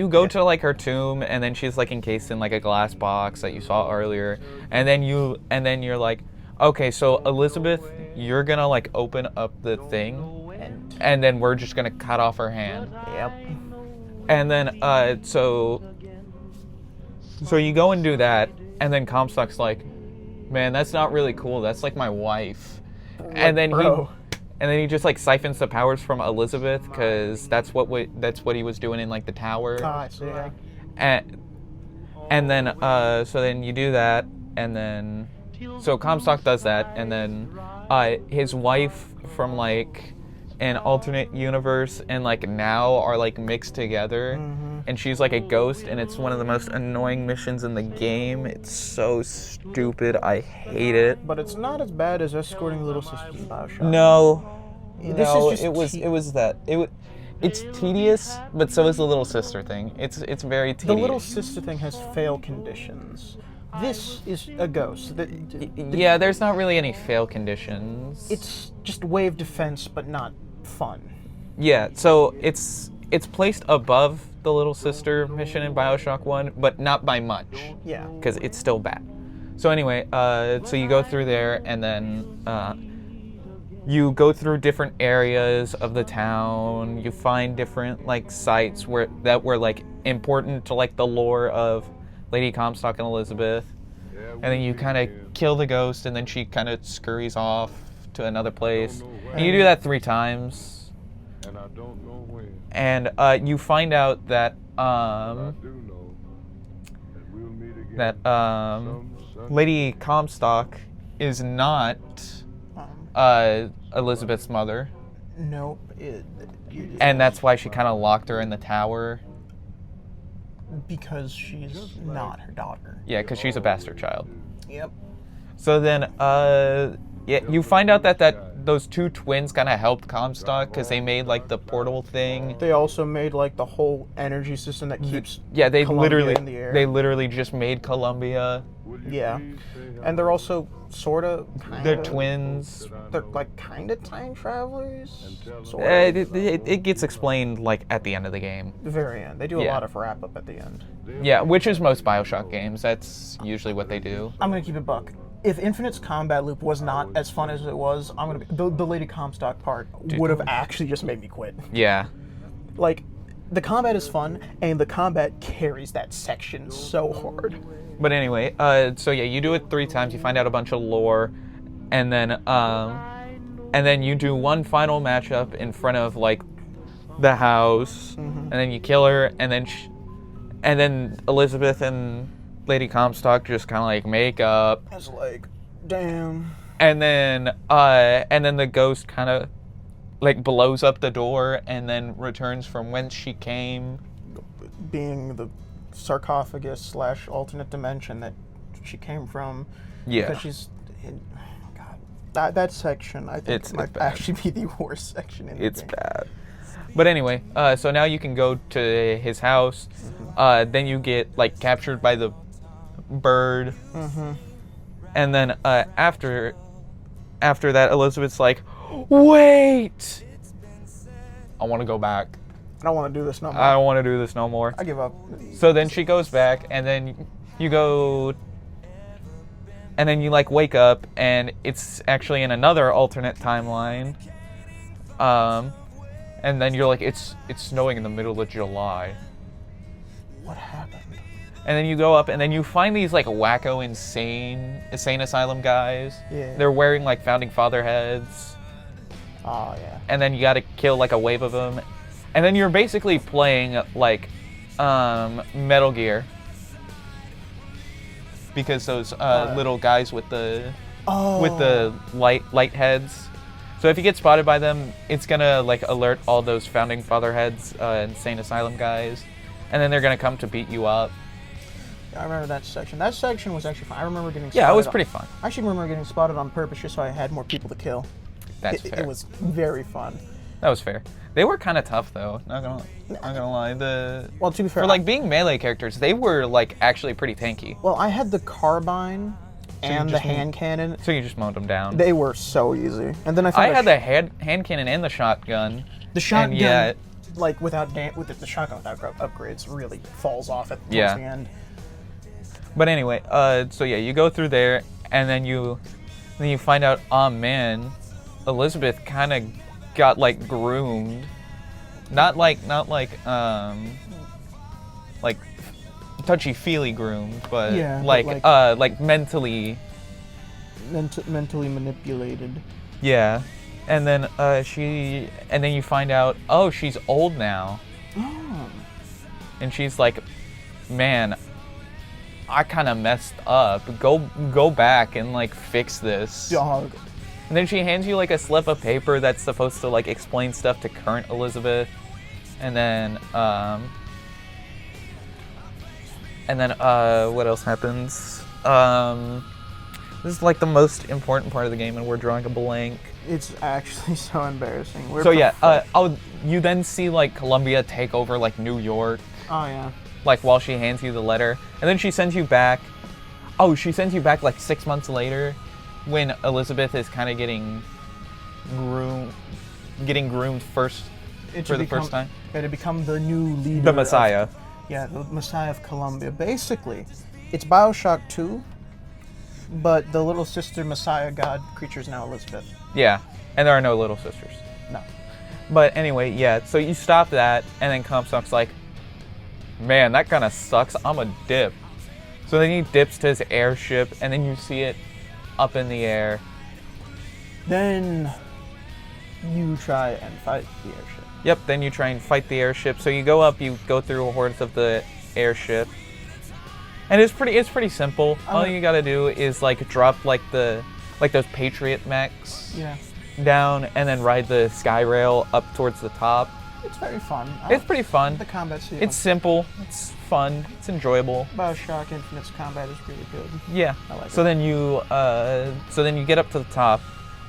go to like her tomb, and then she's like encased in like a glass box that you saw earlier, and then you're like, okay, so Elizabeth, you're gonna like open up the thing, and then we're just gonna cut off her hand. Yep. And then so you go and do that, and then Comstock's like, man, that's not really cool. That's like my wife. And then he just like siphons the powers from Elizabeth because that's what he was doing in like the tower. Oh, I see. Yeah. And then so then you do that, and then so Comstock does that, and then his wife from like an alternate universe and like now are like mixed together, and she's like a ghost, and it's one of the most annoying missions in the game. It's so stupid. I hate it. But it's not as bad as escorting little sisters in BioShock. No, it's tedious, but so is the little sister thing. It's very tedious. The little sister thing has fail conditions. This is a ghost. Yeah, there's not really any fail conditions. It's just wave defense, but not fun. Yeah, so it's placed above the little sister mission in BioShock 1, but not by much. Yeah. Because it's still bad. So anyway, so you go through there, and then you go through different areas of the town. You find different like sites that were like important to like the lore of Lady Comstock and Elizabeth, and then you kind of kill the ghost, and then she kind of scurries off to another place, and you do that 3 times, and you find out that Lady Comstock is not Elizabeth's mother. Nope. And that's why she kind of locked her in the tower. Because she's not her daughter. Yeah, because she's a bastard child. Yep. So then, you find out that those 2 twins kind of helped Comstock because they made like the portal thing. They also made like the whole energy system that keeps they Columbia in the air. They literally just made Columbia. Yeah, and they're also They're twins. They're like kind of time travelers. It gets explained like at the end of the game. The very end. They do a lot of wrap up at the end. Yeah, which is most BioShock games. That's usually what they do. I'm gonna keep it buck. If Infinite's combat loop was not as fun as it was, the Lady Comstock part would have actually just made me quit. Yeah. Like, the combat is fun, and the combat carries that section so hard. But anyway, so yeah, you do it 3 times. You find out a bunch of lore, and then you do one final matchup in front of like the house, and then you kill her, and then Elizabeth and Lady Comstock just kind of like make up. It's like, damn. And then the ghost kind of like blows up the door and then returns from whence she came, being the sarcophagus / alternate dimension that she came from. Yeah. Because she's God, that section I think might actually be the worst section in the game. It's bad. But anyway, so now you can go to his house. Then you get like captured by the bird. And then after that, Elizabeth's like, wait, I want to go back. I don't want to do this no more. I don't want to do this no more. I give up. So then she goes back, and then you go, and then you like wake up, and it's actually in another alternate timeline. And then you're like, it's snowing in the middle of July. What happened? And then you go up, and then you find these like wacko insane asylum guys. Yeah. They're wearing like founding father heads. Oh yeah. And then you got to kill like a wave of them. And then you're basically playing like Metal Gear, because those little guys with the light heads. So if you get spotted by them, it's gonna like alert all those founding father heads, insane asylum guys, and then they're gonna come to beat you up. I remember that section. That section was actually fun. I remember getting spotted. Yeah, it was pretty fun. I actually remember getting spotted on purpose just so I had more people to kill. That's fair. It was very fun. That was fair. They were kind of tough though. Not gonna lie. Well, to be fair, for like being melee characters, they were like actually pretty tanky. Well, I had the carbine and the hand cannon. So you just mowed them down. They were so easy. And then I had the hand cannon and the shotgun. The shotgun, and yeah, like with the shotgun without upgrades, really falls off at towards the end. But anyway, so yeah, you go through there, and then you find out, oh man, Elizabeth kind of got like groomed, not like touchy-feely groomed, but yeah, like mentally manipulated. Yeah, and then you find out, oh, she's old now. Oh. And she's like, man, I kind of messed up. Go back and like fix this. Dog. And then she hands you like a slip of paper that's supposed to like explain stuff to current Elizabeth. And then what else happens? This is like the most important part of the game, and we're drawing a blank. It's actually so embarrassing. You then see like Columbia take over like New York. Oh yeah. Like while she hands you the letter, and then she sends you back. Oh, she sends you back like 6 months later, when Elizabeth is kind of getting groomed first for the first time. Yeah, to become the new leader. The Messiah. The Messiah of Columbia. Basically, it's BioShock 2, but the little sister Messiah god creature is now Elizabeth. Yeah, and there are no little sisters. No. But anyway, yeah, so you stop that, and then Comstock's like, man, that kind of sucks. I'm a dip. So then he dips to his airship, and then you see it up in the air. Then you try and fight the airship. Yep, then you try and fight the airship. So you go up, you go through hordes of the airship. And it's pretty simple. All you gotta do is like drop like those Patriot mechs down, and then ride the sky rail up towards the top. It's very fun. It's pretty fun. The combat's It's simple. It's fun. It's enjoyable. BioShock Infinite's combat is really good. Yeah. I like it. Then you get up to the top,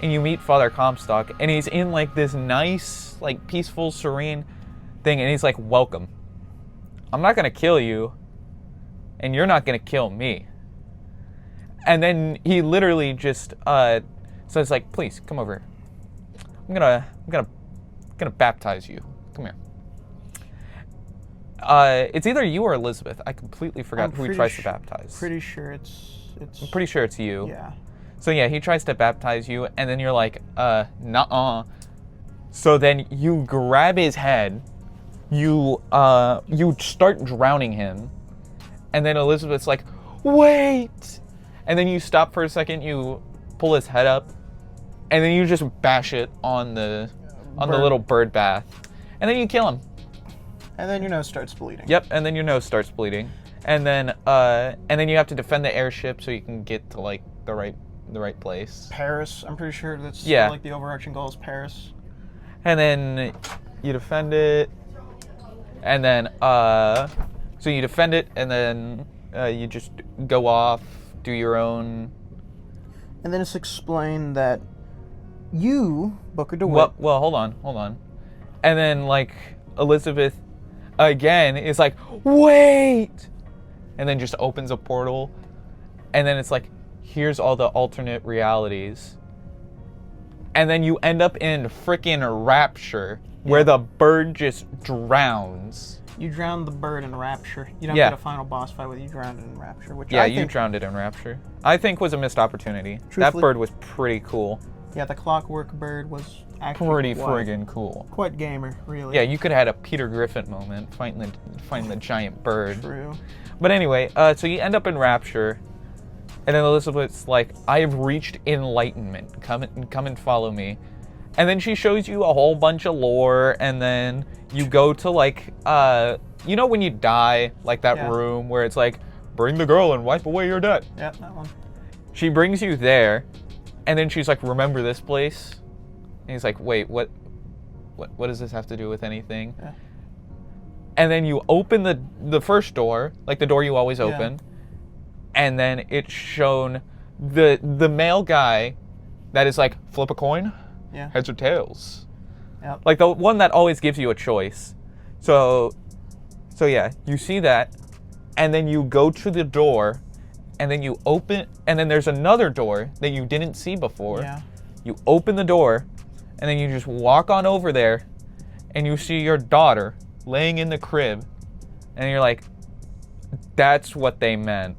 and you meet Father Comstock, and he's in like this nice, like peaceful, serene thing, and he's like, "Welcome. I'm not gonna kill you, and you're not gonna kill me." And then he literally just says like, "Please come over. I'm gonna baptize you. Come here." It's either you or Elizabeth. I completely forgot who he tries to baptize. Pretty sure it's. I'm pretty sure it's you. Yeah. So yeah, he tries to baptize you, and then you're like, nuh-uh. So then you grab his head, you start drowning him, and then Elizabeth's like, wait! And then you stop for a second, you pull his head up, and then you just bash it on the little bird bath, and then you kill him. And then your nose starts bleeding. Yep, and then your nose starts bleeding, and then you have to defend the airship so you can get to like the right place. Paris, I'm pretty sure that's like the overarching goal is Paris. And then you defend it, and then so you defend it, and then you just go off, do your own. And then it's explained that you, Booker DeWitt. Well, hold on. And then like Elizabeth again is like, wait, and then just opens a portal, and then it's like, here's all the alternate realities. And then you end up in frickin' Rapture, where the bird just drowns. You drowned the bird in Rapture. You don't get a final boss fight with you drowned it in Rapture, which I think... you drowned it in Rapture. I think was a missed opportunity. That bird was pretty cool. Yeah, the clockwork bird was actually pretty friggin' cool. Quite gamer, really. Yeah, you could have had a Peter Griffin moment fighting the giant bird. True. But anyway, so you end up in Rapture, and then Elizabeth's like, I have reached enlightenment. Come and follow me. And then she shows you a whole bunch of lore, and then you go to like, you know when you die, like that room where it's like, bring the girl and wipe away your debt. Yeah, that one. She brings you there, and then she's like, remember this place? And he's like, wait, what does this have to do with anything? Yeah. And then you open the first door, like the door you always open, and then it's shown the male guy that is like, flip a coin, heads or tails. Yep. Like the one that always gives you a choice. So yeah, you see that, and then you go to the door, and then you open, and then there's another door that you didn't see before. Yeah. You open the door, and then you just walk on over there, and you see your daughter laying in the crib, and you're like, that's what they meant.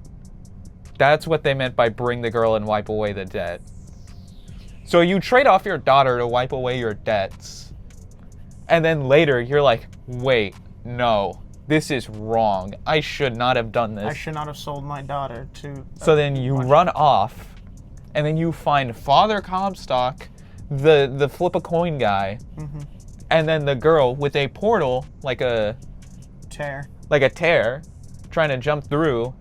That's what they meant by bring the girl and wipe away the debt. So you trade off your daughter to wipe away your debts, and then later you're like, wait, no, this is wrong. I should not have done this. I should not have sold my daughter to... So then you run off, and then you find Father Comstock, the flip a coin guy, and then the girl with a portal, like a tear, trying to jump through,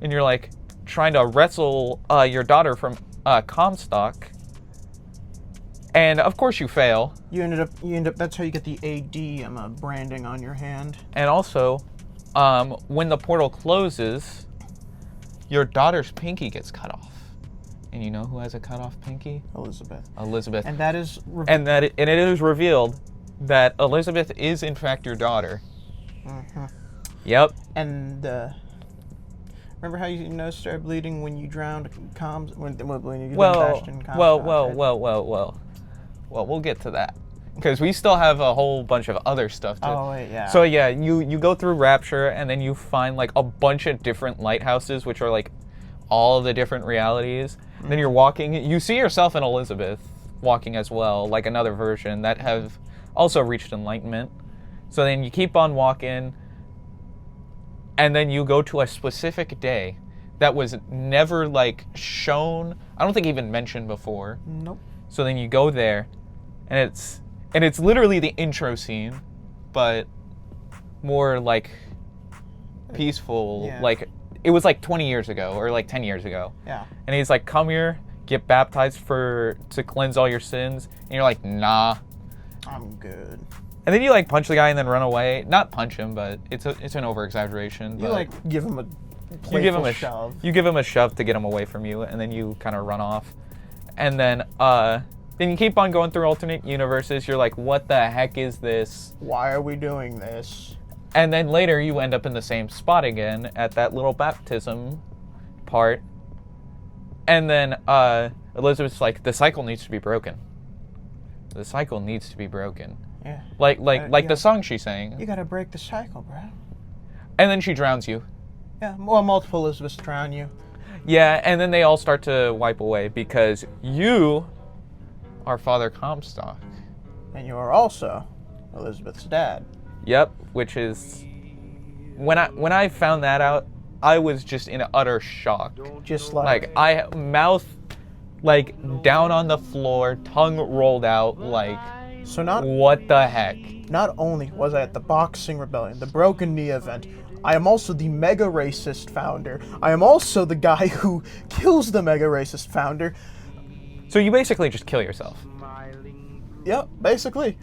and you're like trying to wrestle your daughter from Comstock, and of course you fail. You end up. That's how you get the AD branding on your hand. And also, when the portal closes, your daughter's pinky gets cut off. And you know who has a cut off pinky? Elizabeth. And that is... and it is revealed that Elizabeth is in fact your daughter. Yep. And remember how you started bleeding when you drowned when you bashed in Comstock? Well, we'll get to that. Because we still have a whole bunch of other stuff to... Oh, wait, yeah. So yeah, you go through Rapture, and then you find like a bunch of different lighthouses, which are like all of the different realities. And then you're walking, you see yourself and Elizabeth walking as well, like another version that have also reached enlightenment. So then you keep on walking, and then you go to a specific day that was never like shown, I don't think even mentioned before. Nope. So then you go there, and it's literally the intro scene, but more like peaceful. Yeah. Like it was like 20 years ago or like 10 years ago. Yeah. And he's like, come here, get baptized to cleanse all your sins. And you're like, nah, I'm good. And then you like punch the guy and then run away. Not punch him, but it's an over exaggeration. You like give him a shove. You give him a shove to get him away from you, and then you kind of run off. And then you keep on going through alternate universes. You're like, what the heck is this? Why are we doing this? And then later you end up in the same spot again at that little baptism part. And then Elizabeth's like, the cycle needs to be broken. The cycle needs to be broken. Yeah. Like the song she sang. You gotta break the cycle, bro. And then she drowns you. Yeah, well, multiple Elizabeths drown you. Yeah, and then they all start to wipe away because you are Father Comstock. And you are also Elizabeth's dad. Yep, which is... When I found that out, I was just in utter shock. Just like I mouth like down on the floor, tongue rolled out, like... So not... What the heck? Not only was I at the Boxing Rebellion, the Broken Knee event, I am also the mega racist founder. I am also the guy who kills the mega racist founder. So you basically just kill yourself. Yep, basically.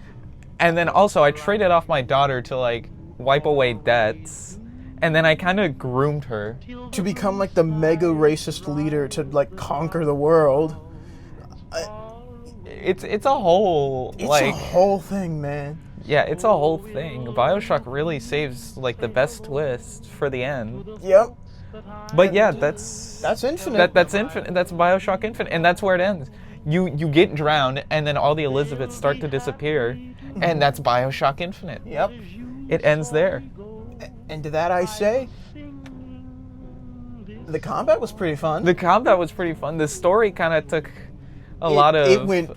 And then also I traded off my daughter to like wipe away debts. And then I kind of groomed her. To become like the mega racist leader to like conquer the world. It's a whole a whole thing, man. Yeah, it's a whole thing. BioShock really saves like the best twist for the end. Yep. But yeah, that's Infinite. That's Infinite. That's BioShock Infinite, and that's where it ends. You get drowned, and then all the Elizabeths start to disappear, and that's BioShock Infinite. Yep. It ends there. And to that I say, the combat was pretty fun. The combat was pretty fun. The story kind of took it went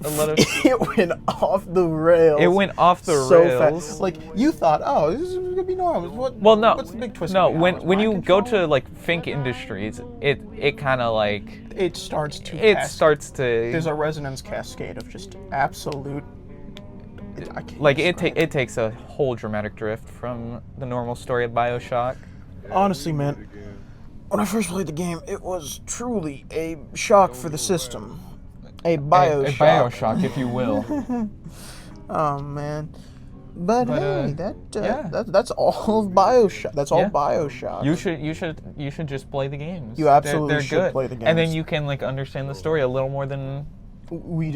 off the rails. It went off the so rails. fast. Like you thought, oh, this is gonna be normal. Well, no. What's the big twist? No, gonna be? when you Mind go control? to like Fink Industries, it kind of like it starts to. There's a resonance cascade of just absolute. It takes a whole dramatic drift from the normal story of BioShock. Honestly, man, when I first played the game, it was truly a shock for the system. A BioShock. A BioShock, if you will. Oh man. But hey, yeah. that's all of BioShock. That's all Yeah. BioShock. You should just play the games. You absolutely they're should good. play the And then games. you can like understand the story a little more than we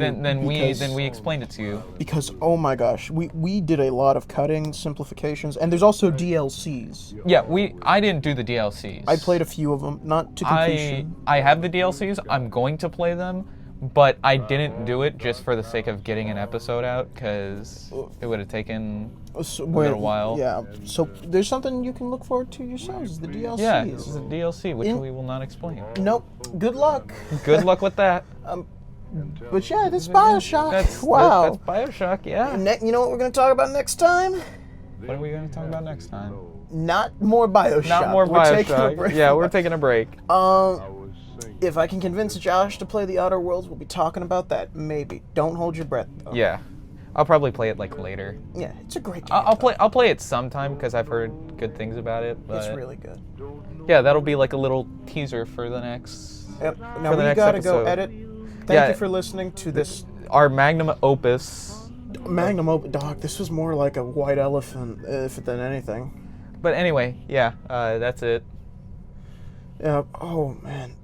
explained it to you. Because oh my gosh, we did a lot of cutting, simplifications, and there's also DLCs. Yeah, I didn't do the DLCs. I played a few of them, not to completion. I have the DLCs. I'm going to play them, but I didn't do it just for the sake of getting an episode out because it would have taken a little while. Yeah, so there's something you can look forward to yourselves, the DLCs. Yeah, this is a DLC, which we will not explain. Nope. Good luck. Good luck with that. But yeah, that's BioShock. Wow. That's BioShock, yeah. You know what we're going to talk about next time? What are we going to talk about next time? Not more BioShock. Not more We're BioShock. taking a break. Yeah, we're taking a break. If I can convince Josh to play The Outer Worlds, we'll be talking about that. Maybe. Don't hold your breath, though. Yeah. I'll probably play it like later. Yeah, it's a great game. I'll play it sometime because I've heard good things about it. But it's really good. Yeah, that'll be like a little teaser for the next. Yep. For Now the we next gotta episode. go edit. Thank you for listening to this. Our magnum opus. Magnum opus. Dog, this was more like a white elephant than anything. But anyway, yeah, that's it. Yeah. Oh man.